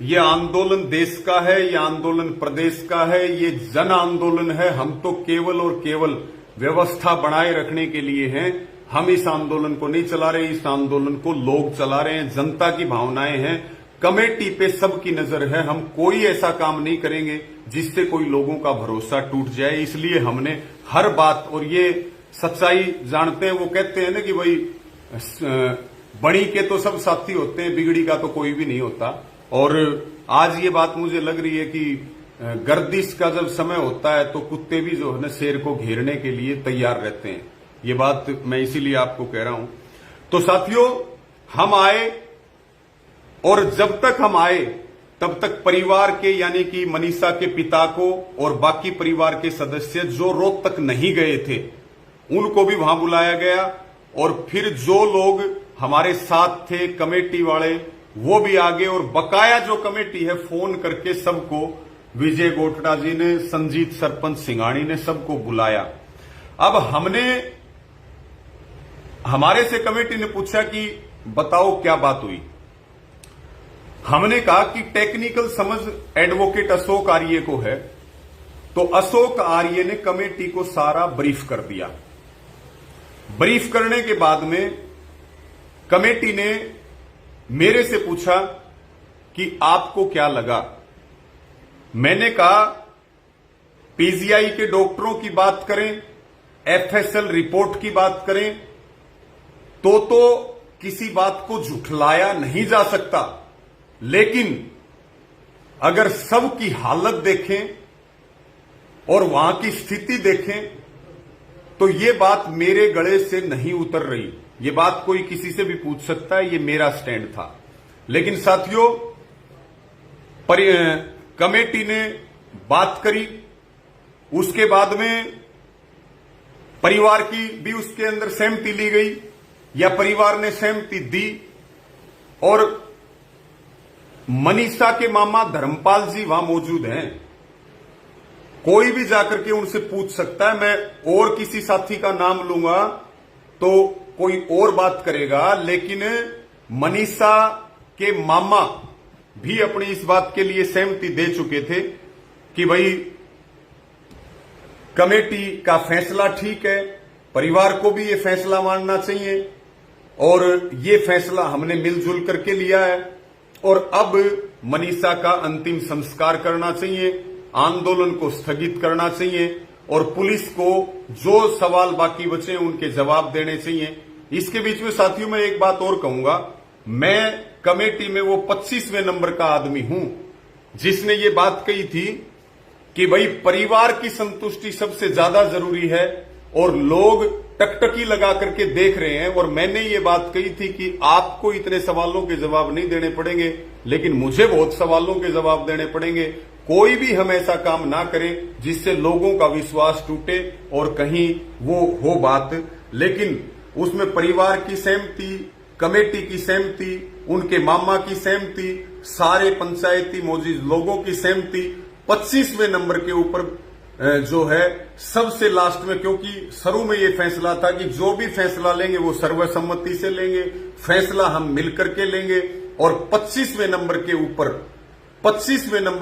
ये आंदोलन देश का है, ये आंदोलन प्रदेश का है, ये जन आंदोलन है। हम तो केवल और केवल व्यवस्था बनाए रखने के लिए हैं। हम इस आंदोलन को नहीं चला रहे, इस आंदोलन को लोग चला रहे हैं, जनता की भावनाएं हैं। कमेटी पे सबकी नजर है। हम कोई ऐसा काम नहीं करेंगे जिससे कोई लोगों का भरोसा टूट जाए। इसलिए हमने हर बात, और ये सच्चाई जानते हैं, वो कहते हैं ना कि भाई बड़ी के तो सब साथी होते हैं, बिगड़ी का तो कोई भी नहीं होता। और आज ये बात मुझे लग रही है कि गर्दिश का जब समय होता है तो कुत्ते भी जो है ना शेर को घेरने के लिए तैयार रहते हैं। ये बात मैं इसीलिए आपको कह रहा हूं। तो साथियों, हम आए और जब तक हम आए तब तक परिवार के, यानी कि मनीषा के पिता को और बाकी परिवार के सदस्य जो रोहतक नहीं गए थे उनको भी वहां बुलाया गया। और फिर जो लोग हमारे साथ थे कमेटी वाले वो भी आगे, और बकाया जो कमेटी है फोन करके सबको, विजय गोठड़ा जी ने, संजीत सरपंच सिंघाणी ने, सबको बुलाया। अब हमने, हमारे से कमेटी ने पूछा कि बताओ क्या बात हुई। हमने कहा कि टेक्निकल समझ एडवोकेट अशोक आर्य को है। तो अशोक आर्य ने कमेटी को सारा ब्रीफ कर दिया। ब्रीफ करने के बाद में कमेटी ने मेरे से पूछा कि आपको क्या लगा। मैंने कहा पीजीआई के डॉक्टरों की बात करें, एफएसएल रिपोर्ट की बात करें तो किसी बात को झुठलाया नहीं जा सकता, लेकिन अगर सबकी हालत देखें और वहां की स्थिति देखें तो ये बात मेरे गले से नहीं उतर रही। ये बात कोई किसी से भी पूछ सकता है, ये मेरा स्टैंड था। लेकिन साथियों, कमेटी ने बात करी, उसके बाद में परिवार की भी उसके अंदर सहमति ली गई या परिवार ने सहमति दी। और मनीषा के मामा धर्मपाल जी वहां मौजूद हैं। कोई भी जाकर के उनसे पूछ सकता है। मैं और किसी साथी का नाम लूंगा तो कोई और बात करेगा, लेकिन मनीषा के मामा भी अपनी इस बात के लिए सहमति दे चुके थे कि भाई कमेटी का फैसला ठीक है, परिवार को भी ये फैसला मानना चाहिए और ये फैसला हमने मिलजुल करके लिया है। और अब मनीषा का अंतिम संस्कार करना चाहिए, आंदोलन को स्थगित करना चाहिए और पुलिस को जो सवाल बाकी बचे उनके जवाब देने चाहिए। इसके बीच में साथियों मैं एक बात और कहूंगा, मैं कमेटी में वो 25वें नंबर का आदमी हूं जिसने ये बात कही थी कि भाई परिवार की संतुष्टि सबसे ज्यादा जरूरी है और लोग टकटकी लगा करके देख रहे हैं। और मैंने ये बात कही थी कि आपको इतने सवालों के जवाब नहीं देने पड़ेंगे, लेकिन मुझे बहुत सवालों के जवाब देने पड़ेंगे। कोई भी हम ऐसा काम ना करें जिससे लोगों का विश्वास टूटे और कहीं वो हो बात, लेकिन उसमें परिवार की सहमति, कमेटी की सहमति, उनके मामा की सहमति, सारे पंचायती मौजूद लोगों की सहमति, 25वें नंबर के ऊपर जो है सबसे लास्ट में, क्योंकि शुरू में ये फैसला था कि जो भी फैसला लेंगे वो सर्वसम्मति से लेंगे, फैसला हम मिलकर के लेंगे। और 25वें नंबर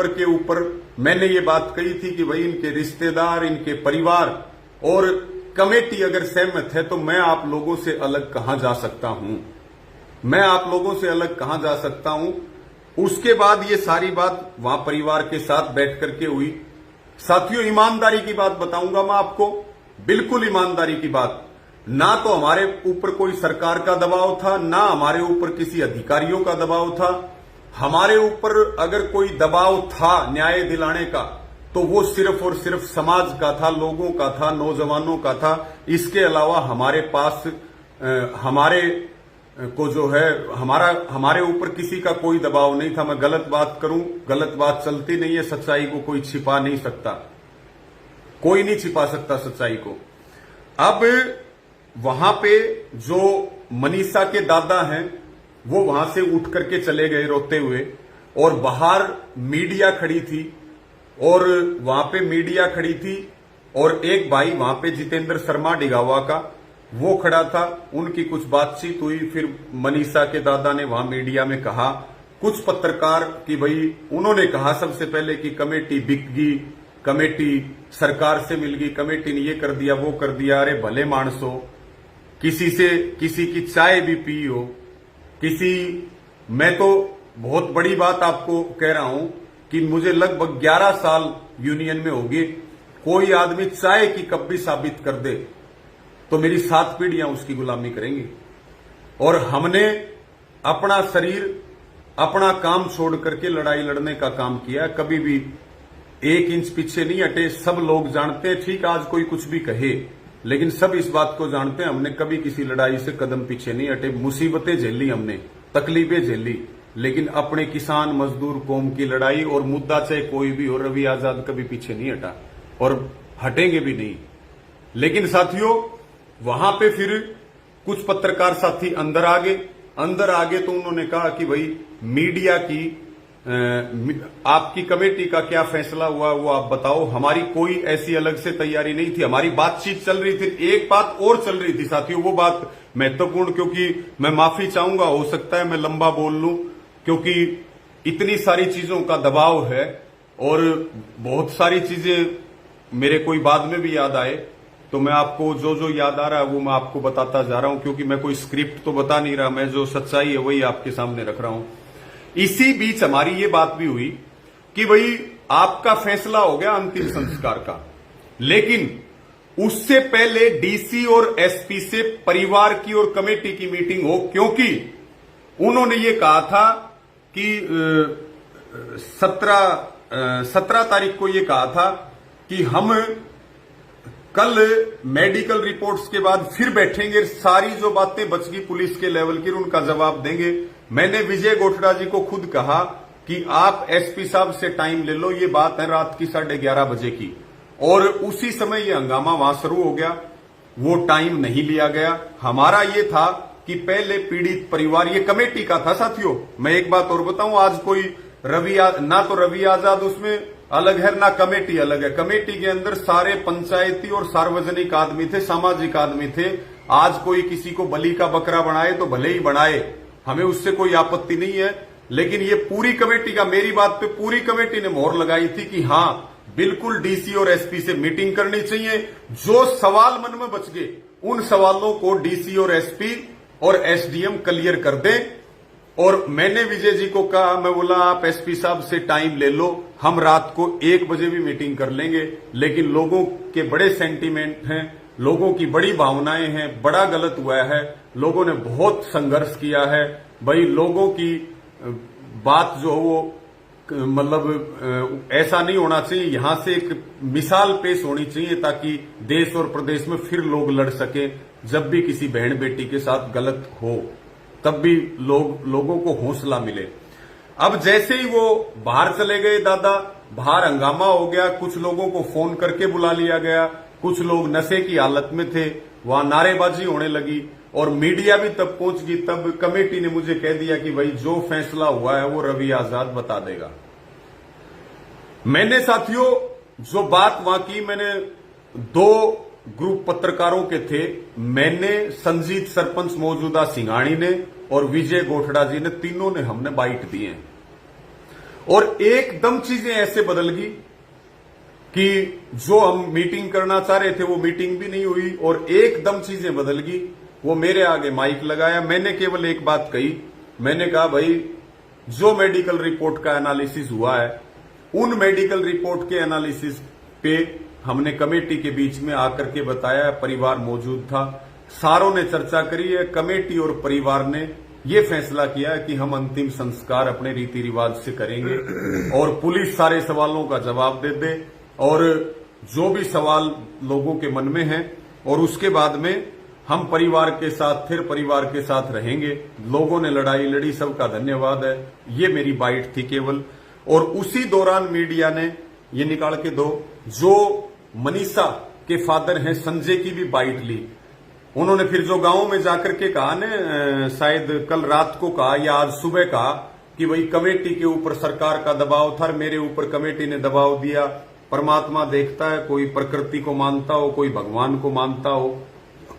के ऊपर मैंने ये बात कही थी कि भाई इनके रिश्तेदार, इनके परिवार और कमेटी अगर सहमत है तो मैं आप लोगों से अलग कहां जा सकता हूं। उसके बाद ये सारी बात वहां परिवार के साथ बैठ करके हुई। साथियों, ईमानदारी की बात बताऊंगा मैं आपको, बिल्कुल ईमानदारी की बात। ना तो हमारे ऊपर कोई सरकार का दबाव था, ना हमारे ऊपर किसी अधिकारियों का दबाव था। हमारे ऊपर अगर कोई दबाव था न्याय दिलाने का तो वो सिर्फ और सिर्फ समाज का था, लोगों का था, नौजवानों का था। इसके अलावा हमारे पास हमारे को जो है हमारे ऊपर किसी का कोई दबाव नहीं था। मैं गलत बात करूं, गलत बात चलती नहीं है। सच्चाई को कोई छिपा नहीं सकता, कोई नहीं छिपा सकता सच्चाई को। अब वहां पे जो मनीषा के दादा हैं वो वहां से उठ करके चले गए रोते हुए, और बाहर मीडिया खड़ी थी और एक भाई वहां पे जितेंद्र शर्मा डिगावा का वो खड़ा था। उनकी कुछ बातचीत हुई, फिर मनीषा के दादा ने वहां मीडिया में कहा, कुछ पत्रकार की भाई उन्होंने कहा सबसे पहले कि कमेटी बिक गई, कमेटी सरकार से मिल गई, कमेटी ने ये कर दिया वो कर दिया। अरे भले मानस हो, किसी की चाय भी पी हो, मैं तो बहुत बड़ी बात आपको कह रहा हूं कि मुझे लगभग 11 साल यूनियन में हो गए। कोई आदमी चाय की कप भी साबित कर दे तो मेरी 7 पीढ़ियां उसकी गुलामी करेंगी। और हमने अपना शरीर, अपना काम छोड़ करके लड़ाई लड़ने का काम किया, कभी भी 1 इंच पीछे नहीं हटे। सब लोग जानते हैं, ठीक आज कोई कुछ भी कहे, लेकिन सब इस बात को जानते हैं हमने कभी किसी लड़ाई से कदम पीछे नहीं हटे। मुसीबतें झेली हमने, तकलीफें झेली, लेकिन अपने किसान मजदूर कौम की लड़ाई और मुद्दा चाहे कोई भी हो, रवि आजाद कभी पीछे नहीं हटा और हटेंगे भी नहीं। लेकिन साथियों, वहां पे फिर कुछ पत्रकार साथी अंदर आ गए तो उन्होंने कहा कि भाई मीडिया की आपकी कमेटी का क्या फैसला हुआ वो आप बताओ। हमारी कोई ऐसी अलग से तैयारी नहीं थी, हमारी बातचीत चल रही थी। एक बात और चल रही थी साथियों, वो बात महत्वपूर्ण, क्योंकि मैं माफी चाहूंगा, हो सकता है मैं लंबा बोल लूं क्योंकि इतनी सारी चीजों का दबाव है और बहुत सारी चीजें मेरे कोई बाद में भी याद आए, तो मैं आपको जो याद आ रहा है वो मैं आपको बताता जा रहा हूं, क्योंकि मैं कोई स्क्रिप्ट तो बता नहीं रहा, मैं जो सच्चाई है वही आपके सामने रख रहा हूं। इसी बीच हमारी ये बात भी हुई कि भाई आपका फैसला हो गया अंतिम संस्कार का, लेकिन उससे पहले डीसी और एसपी से परिवार की और कमेटी की मीटिंग हो, क्योंकि उन्होंने ये कहा था कि 17 तारीख को ये कहा था कि हम कल मेडिकल रिपोर्ट्स के बाद फिर बैठेंगे, सारी जो बातें बच गई पुलिस के लेवल की उनका जवाब देंगे। मैंने विजय गोठड़ा जी को खुद कहा कि आप एसपी साहब से टाइम ले लो, ये बात है रात की 11:30 बजे की, और उसी समय ये हंगामा वहां शुरू हो गया। वो टाइम नहीं लिया गया। हमारा ये था कि पहले पीड़ित परिवार, ये कमेटी का था साथियों। मैं एक बात और बताऊं, आज कोई ना तो रवि आजाद उसमें अलग है ना कमेटी अलग है। कमेटी के अंदर सारे पंचायती और सार्वजनिक आदमी थे, सामाजिक आदमी थे। आज कोई किसी को बलि का बकरा बनाए तो भले ही बनाए, हमें उससे कोई आपत्ति नहीं है, लेकिन ये पूरी कमेटी का, मेरी बात पे पूरी कमेटी ने मोहर लगाई थी कि हां बिल्कुल डीसी और एसपी से मीटिंग करनी चाहिए। जो सवाल मन में बच गए उन सवालों को डीसी और एसपी और एसडीएम क्लियर कर दें। और मैंने विजय जी को कहा, मैं बोला आप एसपी साहब से टाइम ले लो, हम रात को 1 बजे भी मीटिंग कर लेंगे, लेकिन लोगों के बड़े सेंटीमेंट हैं, लोगों की बड़ी भावनाएं हैं, बड़ा गलत हुआ है, लोगों ने बहुत संघर्ष किया है। भाई लोगों की बात जो हो वो मतलब ऐसा नहीं होना चाहिए, यहां से एक मिसाल पेश होनी चाहिए ताकि देश और प्रदेश में फिर लोग लड़ सके। जब भी किसी बहन बेटी के साथ गलत हो तब भी लोगों को हौसला मिले। अब जैसे ही वो बाहर चले गए दादा, बाहर हंगामा हो गया, कुछ लोगों को फोन करके बुला लिया गया, कुछ लोग नशे की हालत में थे, वहां नारेबाजी होने लगी और मीडिया भी तब पहुंच गई। तब कमेटी ने मुझे कह दिया कि भाई जो फैसला हुआ है वो रवि आजाद बता देगा। मैंने साथियों जो बात वहां की, मैंने 2 ग्रुप पत्रकारों के थे, मैंने, संजीत सरपंच मौजूदा सिंघाणी ने और विजय गोठड़ा जी ने, तीनों ने हमने बाइट दिए हैं। और एकदम चीजें ऐसे बदल गई कि जो हम मीटिंग करना चाह रहे थे वो मीटिंग भी नहीं हुई, और एकदम चीजें बदल गई। वो मेरे आगे माइक लगाया, मैंने केवल एक बात कही, मैंने कहा भाई जो मेडिकल रिपोर्ट का एनालिसिस हुआ है, उन मेडिकल रिपोर्ट के एनालिसिस पे हमने कमेटी के बीच में आकर के बताया, परिवार मौजूद था, सारों ने चर्चा करी है, कमेटी और परिवार ने ये फैसला किया है कि हम अंतिम संस्कार अपने रीति रिवाज से करेंगे और पुलिस सारे सवालों का जवाब दे दे, और जो भी सवाल लोगों के मन में है, और उसके बाद में हम परिवार के साथ, फिर परिवार के साथ रहेंगे। लोगों ने लड़ाई लड़ी, सबका धन्यवाद है। ये मेरी बाइट थी केवल। और उसी दौरान मीडिया ने ये निकाल के दो, जो मनीषा के फादर हैं संजय की भी बाइट ली। उन्होंने फिर जो गांव में जाकर के कहा ने, शायद कल रात को कहा या आज सुबह कहा कि वही कमेटी के ऊपर सरकार का दबाव था, मेरे ऊपर कमेटी ने दबाव दिया। परमात्मा देखता है, कोई प्रकृति को मानता हो, कोई भगवान को मानता हो,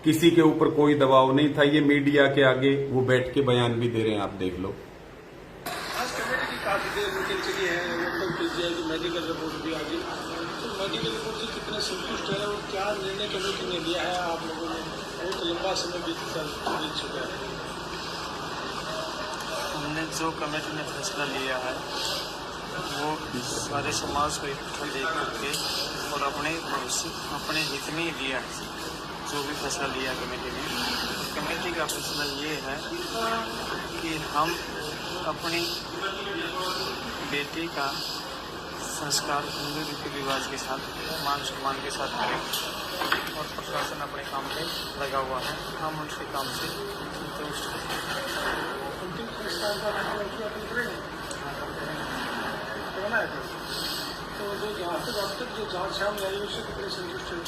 किसी के ऊपर कोई दबाव नहीं था। ये मीडिया के आगे वो बैठ के बयान भी दे रहे हैं, आप देख लो। आज कमेटी की काफी देर मीटिंग चली है, लोकल पीजीआई की मेडिकल रिपोर्ट भी आ गई, तो मेडिकल रिपोर्ट से कितने संतुष्ट है और क्या निर्णय कमेटी ने लिया है? आप लोगों ने बहुत लंबा समय बीत चुका है। हमने जो कमेटी ने फैसला लिया है वो सारे समाज को इकट्ठा देख करके और अपने भविष्य, अपने हित में ही लिया है। जो भी फैसला लिया कमेटी ने, कमेटी का फैसला ये है कि हम अपनी बेटी का संस्कार हिंदू रीति रिवाज के साथ, मान सम्मान के साथ करें, और प्रशासन अपने काम पे लगा हुआ है, हम उनके काम से संतुष्ट हैं। अंतिम संस्कार का करना है, तो जो यहाँ तक अब तक जो जांच सामने आई उससे कितने संतुष्ट है?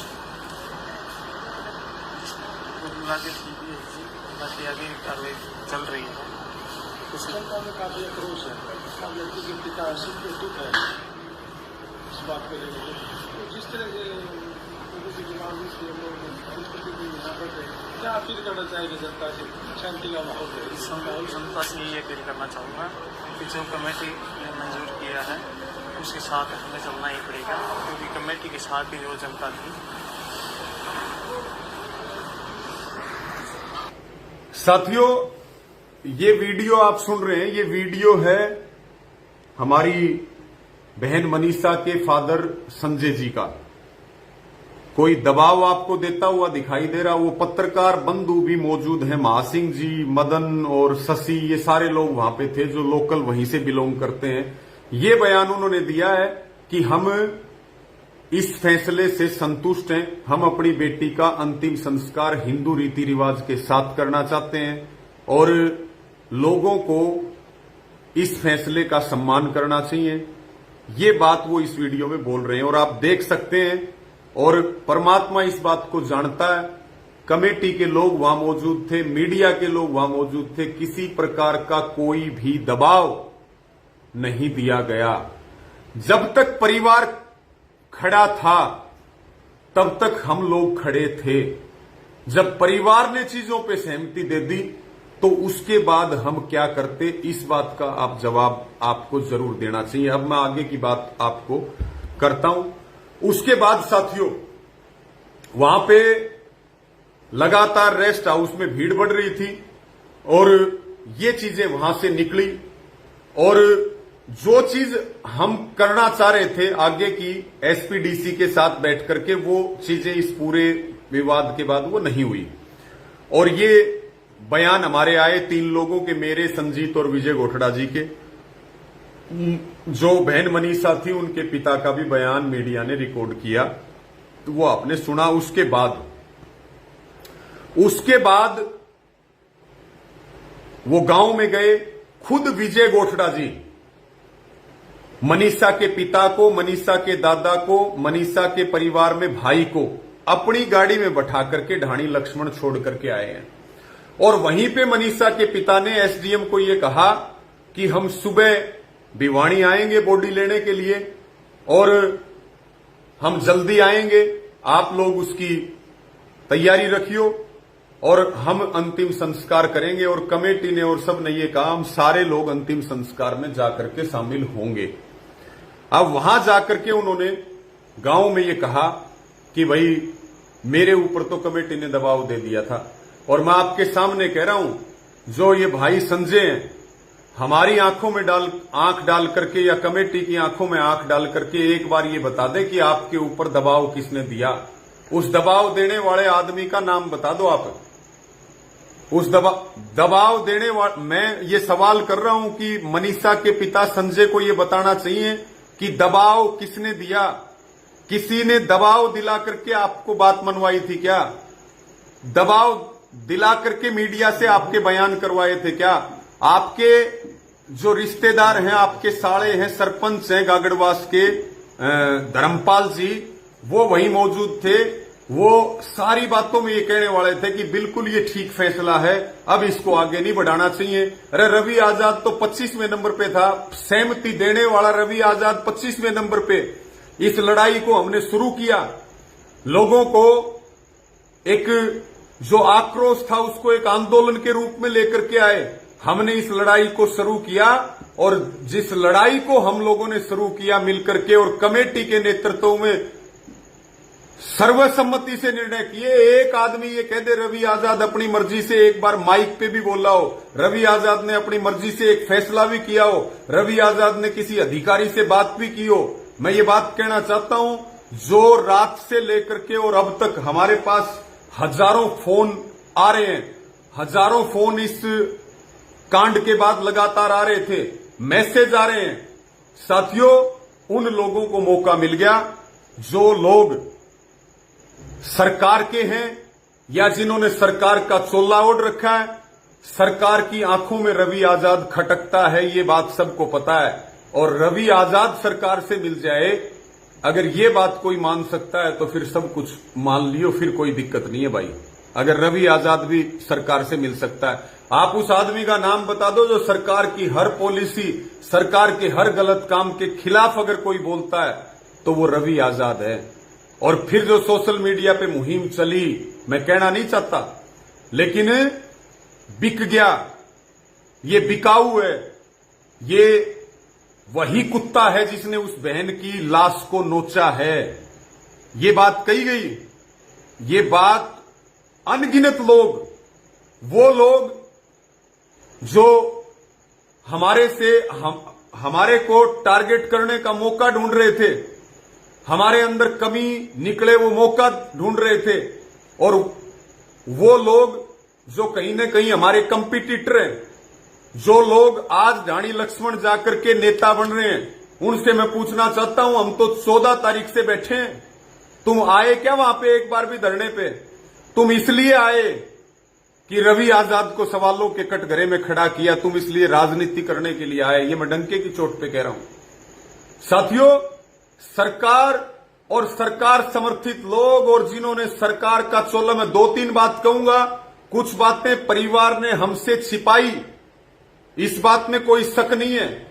बाकी ठीक ही है, बाकी आगे कार्रवाई चल रही है। इस जनता में काफी आक्रोश है, अब लड़की के पिता सिर पे दुख है इस बात को लेकर। तो जिस तरह से लोगों की दिमागी से लोग संस्कृति को यहाँ पर क्या अपील करना चाहेंगे जनता से? शांति का माहौल है, जनता से यही अपील करना चाहूँगा कि जो कमेटी ने मंजूर किया है उसके साथ हमें चलना ही पड़ेगा, क्योंकि कमेटी के साथ ही जो जनता थी। साथियों, ये वीडियो आप सुन रहे हैं, ये वीडियो है हमारी बहन मनीषा के फादर संजय जी का। कोई दबाव आपको देता हुआ दिखाई दे रहा, वो पत्रकार बंधु भी मौजूद हैं, महासिंह जी, मदन और शशि, ये सारे लोग वहां पे थे जो लोकल वहीं से बिलोंग करते हैं। ये बयान उन्होंने दिया है कि हम इस फैसले से संतुष्ट हैं, हम अपनी बेटी का अंतिम संस्कार हिंदू रीति रिवाज के साथ करना चाहते हैं और लोगों को इस फैसले का सम्मान करना चाहिए। ये बात वो इस वीडियो में बोल रहे हैं और आप देख सकते हैं, और परमात्मा इस बात को जानता है, कमेटी के लोग वहां मौजूद थे, मीडिया के लोग वहां मौजूद थे, किसी प्रकार का कोई भी दबाव नहीं दिया गया। जब तक परिवार खड़ा था तब तक हम लोग खड़े थे। जब परिवार ने चीजों पे सहमति दे दी तो उसके बाद हम क्या करते, इस बात का आप जवाब आपको जरूर देना चाहिए। अब मैं आगे की बात आपको करता हूं। उसके बाद साथियों, वहां पे लगातार रेस्ट हाउस में भीड़ बढ़ रही थी और ये चीजें वहां से निकली, और जो चीज हम करना चाह रहे थे आगे की एसपीडीसी के साथ बैठ करके, वो चीजें इस पूरे विवाद के बाद वो नहीं हुई। और ये बयान हमारे आए 3 लोगों के, मेरे, संजीत और विजय गोठड़ा जी के। जो बहन मनीषा थी उनके पिता का भी बयान मीडिया ने रिकॉर्ड किया, तो वो आपने सुना। उसके बाद वो गांव में गए, खुद विजय गोठड़ा जी मनीषा के पिता को, मनीषा के दादा को, मनीषा के परिवार में भाई को अपनी गाड़ी में बैठा करके ढाणी लक्ष्मण छोड़ करके आए हैं। और वहीं पे मनीषा के पिता ने एसडीएम को यह कहा कि हम सुबह भिवानी आएंगे बॉडी लेने के लिए, और हम जल्दी आएंगे, आप लोग उसकी तैयारी रखियो और हम अंतिम संस्कार करेंगे। और कमेटी ने और सब ने ये कहा हम सारे लोग अंतिम संस्कार में जाकर के शामिल होंगे। अब वहां जाकर के उन्होंने गांव में ये कहा कि भाई मेरे ऊपर तो कमेटी ने दबाव दे दिया था। और मैं आपके सामने कह रहा हूं, जो ये भाई संजय हैं, हमारी आंखों में आंख डाल करके या कमेटी की आंखों में आंख डाल करके एक बार ये बता दे कि आपके ऊपर दबाव किसने दिया। उस दबाव देने वाले आदमी का नाम बता दो आप। उस दबाव देने वाले, मैं ये सवाल कर रहा हूं कि मनीषा के पिता संजय को ये बताना चाहिए कि दबाव किसने दिया। किसी ने दबाव दिला करके आपको बात मनवाई थी क्या? दबाव दिला करके मीडिया से आपके बयान करवाए थे क्या? आपके जो रिश्तेदार हैं, आपके साले हैं, सरपंच हैं गागड़वास के धर्मपाल जी, वो वहीं मौजूद थे। वो सारी बातों में ये कहने वाले थे कि बिल्कुल ये ठीक फैसला है, अब इसको आगे नहीं बढ़ाना चाहिए। अरे रवि आजाद तो 25वें नंबर पे था, सहमति देने वाला रवि आजाद 25वें नंबर पे। इस लड़ाई को हमने शुरू किया, लोगों को एक जो आक्रोश था उसको एक आंदोलन के रूप में लेकर के आए। हमने इस लड़ाई को शुरू किया और जिस लड़ाई को हम लोगों ने शुरू किया मिलकर के और कमेटी के नेतृत्व में सर्वसम्मति से निर्णय किए। एक आदमी ये कह दे रवि आजाद अपनी मर्जी से, एक बार माइक पे भी बोला हो, रवि आजाद ने अपनी मर्जी से एक फैसला भी किया हो, रवि आजाद ने किसी अधिकारी से बात भी की हो। मैं ये बात कहना चाहता हूं, जो रात से लेकर के और अब तक हमारे पास हजारों फोन आ रहे हैं, हजारों फोन इस कांड के बाद लगातार आ रहे थे, मैसेज आ रहे हैं। साथियों, उन लोगों को मौका मिल गया जो लोग सरकार के हैं या जिन्होंने सरकार का चोला ओढ़ रखा है। सरकार की आंखों में रवि आजाद खटकता है, ये बात सबको पता है। और रवि आजाद सरकार से मिल जाए, अगर ये बात कोई मान सकता है तो फिर सब कुछ मान लियो, फिर कोई दिक्कत नहीं है भाई। अगर रवि आजाद भी सरकार से मिल सकता है, आप उस आदमी का नाम बता दो जो सरकार की हर पॉलिसी, सरकार के हर गलत काम के खिलाफ अगर कोई बोलता है तो वो रवि आजाद है। और फिर जो सोशल मीडिया पे मुहिम चली, मैं कहना नहीं चाहता, लेकिन बिक गया, ये बिकाऊ है। ये वही कुत्ता है जिसने उस बहन की लाश को नोचा है। ये बात कही गई, ये बात अनगिनत लोग, वो लोग जो हमारे को टारगेट करने का मौका ढूंढ रहे थे, हमारे अंदर कमी निकले वो मौका ढूंढ रहे थे, और वो लोग जो कहीं न कहीं हमारे कंपिटिटर हैं, जो लोग आज ढाणी लक्ष्मण जाकर के नेता बन रहे हैं, उनसे मैं पूछना चाहता हूं, हम तो 14 तारीख से बैठे हैं, तुम आए क्या वहां पे एक बार भी धरने पे? तुम इसलिए आए कि रवि आजाद को सवालों के कटघरे में खड़ा किया, तुम इसलिए राजनीति करने के लिए आए? ये मैं डंके की चोट पे कह रहा हूं। साथियों, सरकार और सरकार समर्थित लोग और जिन्होंने सरकार का चोला, मैं 2-3 बात कहूंगा, कुछ बातें परिवार ने हमसे छिपाई, इस बात में कोई शक नहीं है,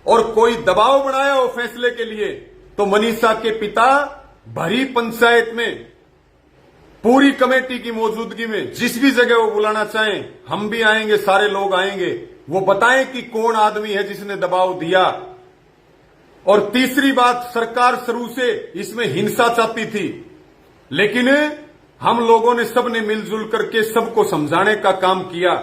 और कोई दबाव बनाया हो फैसले के लिए तो मनीषा के पिता भरी पंचायत में पूरी कमेटी की मौजूदगी में जिस भी जगह वो बुलाना चाहें, हम भी आएंगे, सारे लोग आएंगे, वो बताएं कि कौन आदमी है जिसने दबाव दिया। और तीसरी बात, सरकार शुरू से इसमें हिंसा चाहती थी, लेकिन हम लोगों ने सबने मिलजुल करके सबको समझाने का काम किया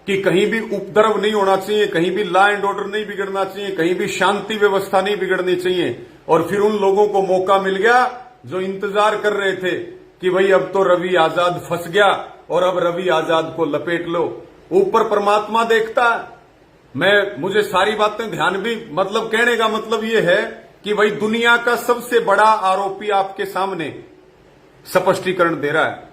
कि कहीं भी उपद्रव नहीं होना चाहिए, कहीं भी लॉ एंड ऑर्डर नहीं बिगड़ना चाहिए, कहीं भी शांति व्यवस्था नहीं बिगड़नी चाहिए। और फिर उन लोगों को मौका मिल गया जो इंतजार कर रहे थे कि भाई अब तो रवि आजाद फंस गया और अब रवि आजाद को लपेट लो। ऊपर परमात्मा देखता है। मुझे सारी बातें ध्यान भी, मतलब कहने का मतलब ये है कि भाई दुनिया का सबसे बड़ा आरोपी आपके सामने स्पष्टीकरण दे रहा है,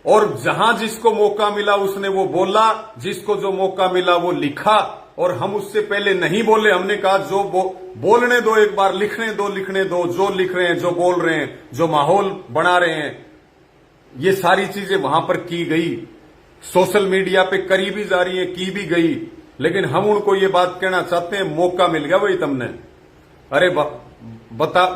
और जहां जिसको मौका मिला उसने वो बोला, जिसको जो मौका मिला वो लिखा, और हम उससे पहले नहीं बोले। हमने कहा जो बोलने दो, एक बार लिखने दो, जो लिख रहे हैं, जो बोल रहे हैं, जो माहौल बना रहे हैं, ये सारी चीजें वहां पर की गई, सोशल मीडिया पे करी भी जा रही है, की भी गई। लेकिन हम उनको ये बात कहना चाहते हैं, मौका मिल गया भाई तुमने। अरे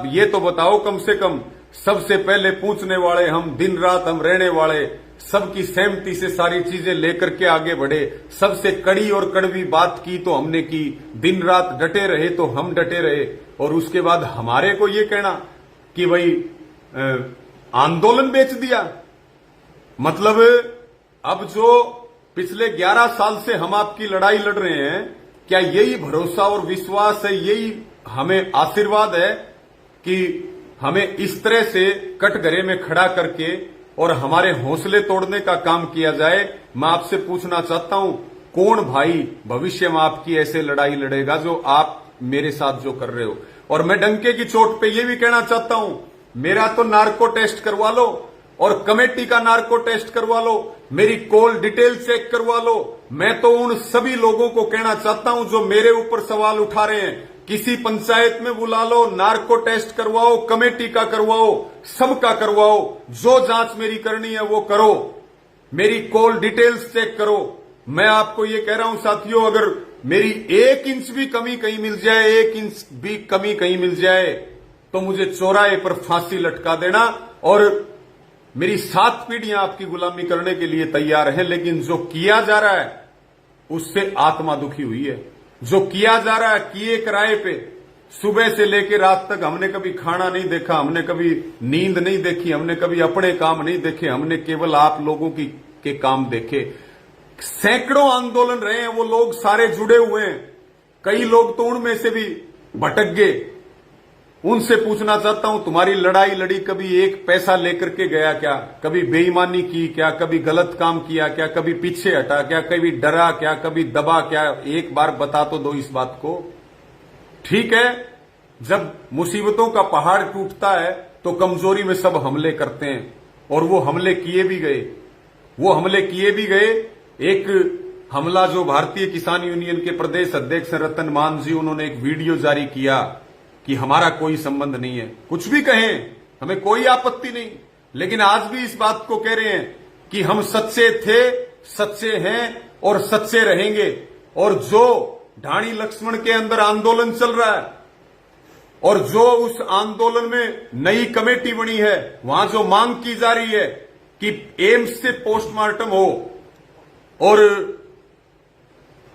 ये तो बताओ कम से कम, सबसे पहले पूछने वाले हम, दिन रात हम रहने वाले, सबकी सहमति से सारी चीजें लेकर के आगे बढ़े, सबसे कड़ी और कड़वी बात की तो हमने की, दिन रात डटे रहे तो हम डटे रहे, और उसके बाद हमारे को ये कहना कि भाई आंदोलन बेच दिया। मतलब अब जो पिछले 11 साल से हम आपकी लड़ाई लड़ रहे हैं, क्या यही भरोसा और विश्वास है, यही हमें आशीर्वाद है कि हमें इस तरह से कटघरे में खड़ा करके और हमारे हौसले तोड़ने का काम किया जाए? मैं आपसे पूछना चाहता हूं, कौन भाई भविष्य में आपकी ऐसे लड़ाई लड़ेगा जो आप मेरे साथ जो कर रहे हो? और मैं डंके की चोट पे ये भी कहना चाहता हूं, मेरा तो नार्को टेस्ट करवा लो और कमेटी का नार्को टेस्ट करवा लो, मेरी कॉल डिटेल चेक करवा लो। मैं तो उन सभी लोगों को कहना चाहता हूं जो मेरे ऊपर सवाल उठा रहे हैं, किसी पंचायत में बुला लो, नार्को टेस्ट करवाओ, कमेटी का करवाओ, सबका करवाओ, जो जांच मेरी करनी है वो करो, मेरी कॉल डिटेल्स चेक करो। मैं आपको ये कह रहा हूं साथियों, अगर मेरी 1 इंच भी कमी कहीं मिल जाए, 1 इंच भी कमी कहीं मिल जाए, तो मुझे चौराहे पर फांसी लटका देना, और मेरी 7 पीढ़ियां आपकी गुलामी करने के लिए तैयार हैं। लेकिन जो किया जा रहा है उससे आत्मा दुखी हुई है। जो किया जा रहा है किए किराए पे, सुबह से लेकर रात तक हमने कभी खाना नहीं देखा, हमने कभी नींद नहीं देखी, हमने कभी अपने काम नहीं देखे, हमने केवल आप लोगों के काम देखे। सैकड़ों आंदोलन रहे हैं, वो लोग सारे जुड़े हुए हैं, कई लोग तो उनमें से भी भटक गए। उनसे पूछना चाहता हूं, तुम्हारी लड़ाई लड़ी कभी 1 पैसा लेकर के गया क्या? कभी बेईमानी की क्या? कभी गलत काम किया क्या? कभी पीछे हटा क्या? कभी डरा क्या? कभी दबा क्या? एक बार बता तो दो इस बात को। ठीक है, जब मुसीबतों का पहाड़ टूटता है तो कमजोरी में सब हमले करते हैं, और वो हमले किए भी गए, वो हमले किए भी गए। एक हमला जो भारतीय किसान यूनियन के प्रदेश अध्यक्ष रतन मान जी, उन्होंने एक वीडियो जारी किया कि हमारा कोई संबंध नहीं है। कुछ भी कहें, हमें कोई आपत्ति नहीं, लेकिन आज भी इस बात को कह रहे हैं कि हम सच्चे थे, सच्चे हैं और सच्चे रहेंगे। और जो ढाणी लक्ष्मण के अंदर आंदोलन चल रहा है, और जो उस आंदोलन में नई कमेटी बनी है, वहां जो मांग की जा रही है कि एम्स से पोस्टमार्टम हो और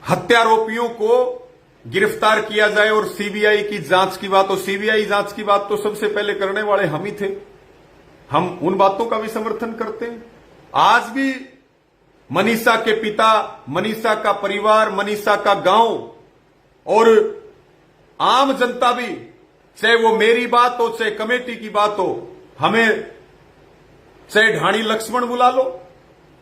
हत्यारोपियों को गिरफ्तार किया जाए और सीबीआई की जांच की बात हो। सीबीआई जांच की बात तो सबसे पहले करने वाले हम ही थे, हम उन बातों का भी समर्थन करते हैं। आज भी मनीषा के पिता, मनीषा का परिवार, मनीषा का गांव और आम जनता भी, चाहे वो मेरी बात हो चाहे कमेटी की बात हो, हमें चाहे ढाणी लक्ष्मण बुला लो,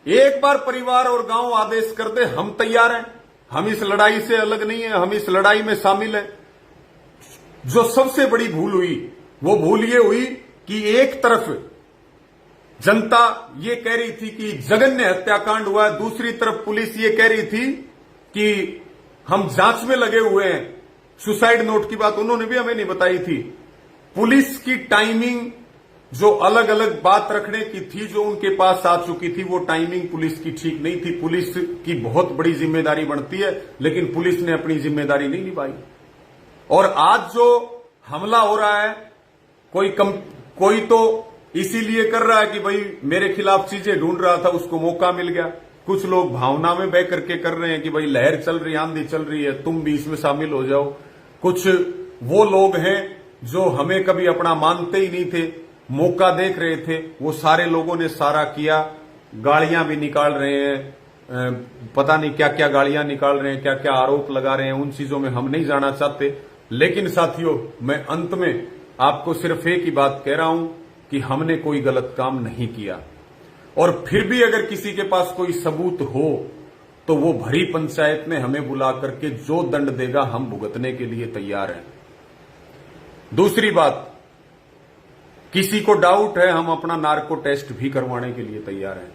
एक बार परिवार और गांव आदेश कर दे, हम तैयार हैं। हम इस लड़ाई से अलग नहीं है, हम इस लड़ाई में शामिल हैं। जो सबसे बड़ी भूल हुई, वो भूल ये हुई कि एक तरफ जनता ये कह रही थी कि जघन्य हत्याकांड हुआ है, दूसरी तरफ पुलिस ये कह रही थी कि हम जांच में लगे हुए हैं। सुसाइड नोट की बात उन्होंने भी हमें नहीं बताई थी। पुलिस की टाइमिंग जो अलग अलग बात रखने की थी, जो उनके पास आ चुकी थी, वो टाइमिंग पुलिस की ठीक नहीं थी। पुलिस की बहुत बड़ी जिम्मेदारी बनती है, लेकिन पुलिस ने अपनी जिम्मेदारी नहीं निभाई। और आज जो हमला हो रहा है, कोई तो इसीलिए कर रहा है कि भाई मेरे खिलाफ चीजें ढूंढ रहा था, उसको मौका मिल गया। कुछ लोग भावना में बह करके कर रहे हैं कि भाई लहर चल रही है, आंधी चल रही है, तुम भी इसमें शामिल हो जाओ। कुछ वो लोग हैं जो हमें कभी अपना मानते ही नहीं थे, मौका देख रहे थे, वो सारे लोगों ने सारा किया। गालियां भी निकाल रहे हैं, पता नहीं क्या क्या गालियां निकाल रहे हैं, क्या क्या आरोप लगा रहे हैं, उन चीजों में हम नहीं जाना चाहते। लेकिन साथियों, मैं अंत में आपको सिर्फ एक ही बात कह रहा हूं कि हमने कोई गलत काम नहीं किया, और फिर भी अगर किसी के पास कोई सबूत हो तो वो भरी पंचायत में हमें बुला करके जो दंड देगा हम भुगतने के लिए तैयार हैं। दूसरी बात, किसी को डाउट है, हम अपना नार्को टेस्ट भी करवाने के लिए तैयार हैं।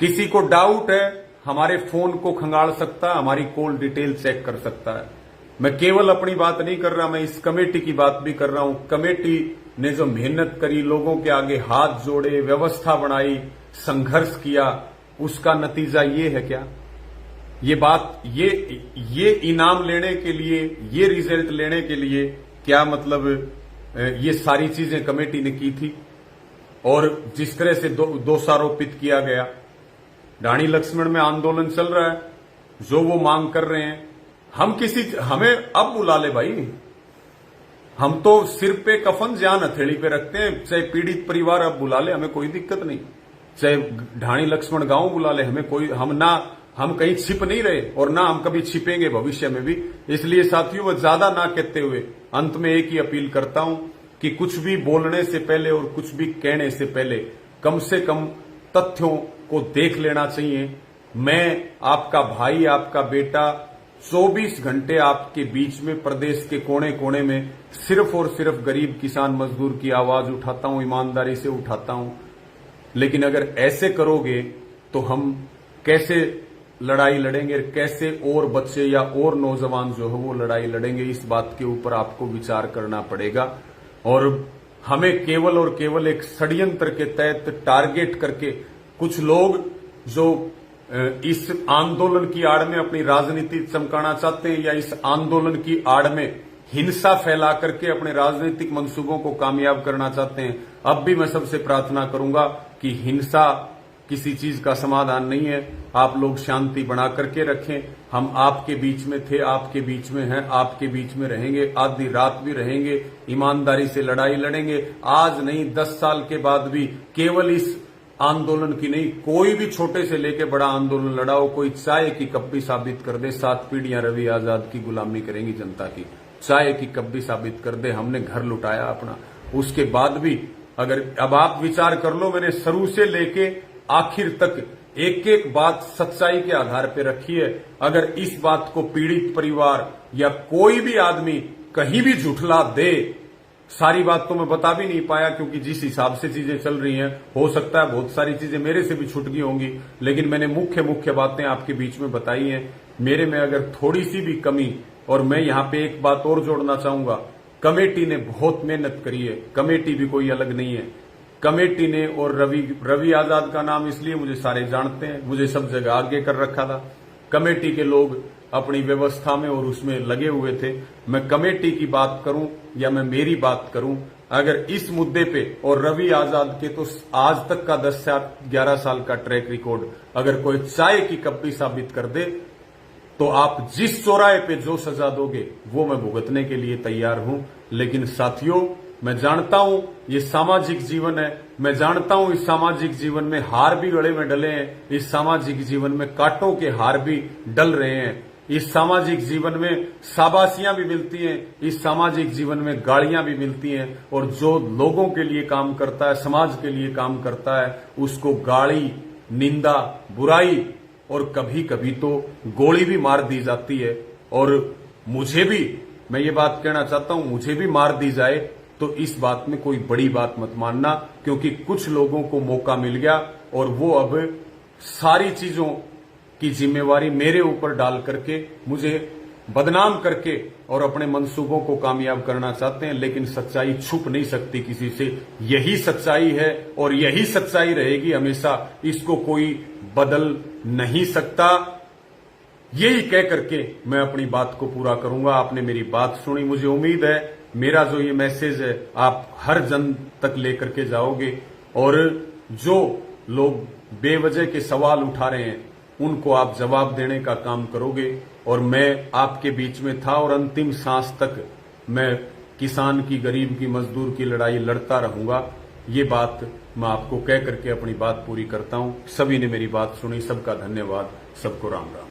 किसी को डाउट है, हमारे फोन को खंगाल सकता है, हमारी कॉल डिटेल चेक कर सकता है। मैं केवल अपनी बात नहीं कर रहा, मैं इस कमेटी की बात भी कर रहा हूं। कमेटी ने जो मेहनत करी, लोगों के आगे हाथ जोड़े, व्यवस्था बनाई, संघर्ष किया, उसका नतीजा ये है क्या? ये बात, ये इनाम लेने के लिए, ये रिजल्ट लेने के लिए क्या मतलब ये सारी चीजें कमेटी ने की थी। और जिस तरह से दोषारोपित किया गया, ढाणी लक्ष्मण में आंदोलन चल रहा है, जो वो मांग कर रहे हैं, हमें अब बुला ले भाई, हम तो सिर पे कफन जान हथेली पे रखते हैं, चाहे पीड़ित परिवार अब बुला ले, हमें कोई दिक्कत नहीं, चाहे ढाणी लक्ष्मण गांव बुला ले, हमें कोई, हम कहीं छिप नहीं रहे और ना हम कभी छिपेंगे भविष्य में भी। इसलिए साथियों, वो ज्यादा ना कहते हुए अंत में एक ही अपील करता हूं कि कुछ भी बोलने से पहले और कुछ भी कहने से पहले कम से कम तथ्यों को देख लेना चाहिए। मैं आपका भाई, आपका बेटा 24 घंटे आपके बीच में प्रदेश के कोने कोने में सिर्फ और सिर्फ गरीब किसान मजदूर की आवाज उठाता हूं, ईमानदारी से उठाता हूं। लेकिन अगर ऐसे करोगे तो हम कैसे लड़ाई लड़ेंगे, कैसे और बच्चे या और नौजवान जो है वो लड़ाई लड़ेंगे, इस बात के ऊपर आपको विचार करना पड़ेगा। और हमें केवल और केवल एक षड्यंत्र के तहत टारगेट करके कुछ लोग जो इस आंदोलन की आड़ में अपनी राजनीति चमकाना चाहते हैं या इस आंदोलन की आड़ में हिंसा फैला करके अपने राजनीतिक मंसूबों को कामयाब करना चाहते हैं, अब भी मैं सबसे प्रार्थना करूंगा कि हिंसा किसी चीज का समाधान नहीं है। आप लोग शांति बना करके रखें। हम आपके बीच में थे, आपके बीच में हैं, आपके बीच में रहेंगे, आधी रात भी रहेंगे, ईमानदारी से लड़ाई लड़ेंगे। आज नहीं, 10 साल के बाद भी केवल इस आंदोलन की नहीं, कोई भी छोटे से लेके बड़ा आंदोलन लड़ाओ, कोई चाय की कप भी साबित कर दे, 7 पीढ़ियां रवि आजाद की गुलामी करेंगी जनता की, चाय की कप भी साबित कर दे, हमने घर लुटाया अपना। उसके बाद भी अगर अब आप विचार कर लो, मैंने शुरू से लेके आखिर तक एक एक बात सच्चाई के आधार पर रखी है। अगर इस बात को पीड़ित परिवार या कोई भी आदमी कहीं भी झुठला दे, सारी बात तो मैं बता भी नहीं पाया क्योंकि जिस हिसाब से चीजें चल रही हैं, हो सकता है बहुत सारी चीजें मेरे से भी छूट गई होंगी, लेकिन मैंने मुख्य बातें आपके बीच में बताई हैं। मेरे में अगर थोड़ी सी भी कमी, और मैं यहां पे एक बात और जोड़ना चाहूंगा, कमेटी ने बहुत मेहनत करी है, कमेटी भी कोई अलग नहीं है। कमेटी ने, और रवि आजाद का नाम इसलिए मुझे सारे जानते हैं, मुझे सब जगह आगे कर रखा था। कमेटी के लोग अपनी व्यवस्था में और उसमें लगे हुए थे। मैं कमेटी की बात करूं या मैं मेरी बात करूं, अगर इस मुद्दे पे, और रवि आजाद के तो आज तक का 10 से 11 साल का ट्रैक रिकॉर्ड, अगर कोई चाय की कप भी साबित कर दे तो आप जिस चौराहे पे जो सजा दोगे वो मैं भुगतने के लिए तैयार हूं। लेकिन साथियों, मैं जानता हूं ये सामाजिक जीवन है, मैं जानता हूं इस सामाजिक जीवन में हार भी गले में डले हैं, इस सामाजिक जीवन में कांटों के हार भी डल रहे हैं, इस सामाजिक जीवन में शाबाशियां भी मिलती हैं, इस सामाजिक जीवन में गालियां भी मिलती हैं। और जो लोगों के लिए काम करता है, समाज के लिए काम करता है, उसको गाली, निंदा, बुराई और कभी कभी तो गोली भी मार दी जाती है। और मुझे भी, मैं ये बात कहना चाहता हूं, मुझे भी मार दी जाए तो इस बात में कोई बड़ी बात मत मानना, क्योंकि कुछ लोगों को मौका मिल गया और वो अब सारी चीजों की जिम्मेवारी मेरे ऊपर डाल करके, मुझे बदनाम करके और अपने मंसूबों को कामयाब करना चाहते हैं। लेकिन सच्चाई छुप नहीं सकती किसी से, यही सच्चाई है और यही सच्चाई रहेगी हमेशा, इसको कोई बदल नहीं सकता। यही कह करके मैं अपनी बात को पूरा करूंगा। आपने मेरी बात सुनी, मुझे उम्मीद है मेरा जो ये मैसेज है आप हर जन तक लेकर के जाओगे, और जो लोग बेवजह के सवाल उठा रहे हैं उनको आप जवाब देने का काम करोगे। और मैं आपके बीच में था और अंतिम सांस तक मैं किसान की, गरीब की, मजदूर की लड़ाई लड़ता रहूंगा। ये बात मैं आपको कह करके अपनी बात पूरी करता हूं। सभी ने मेरी बात सुनी, सबका धन्यवाद, सबको राम राम।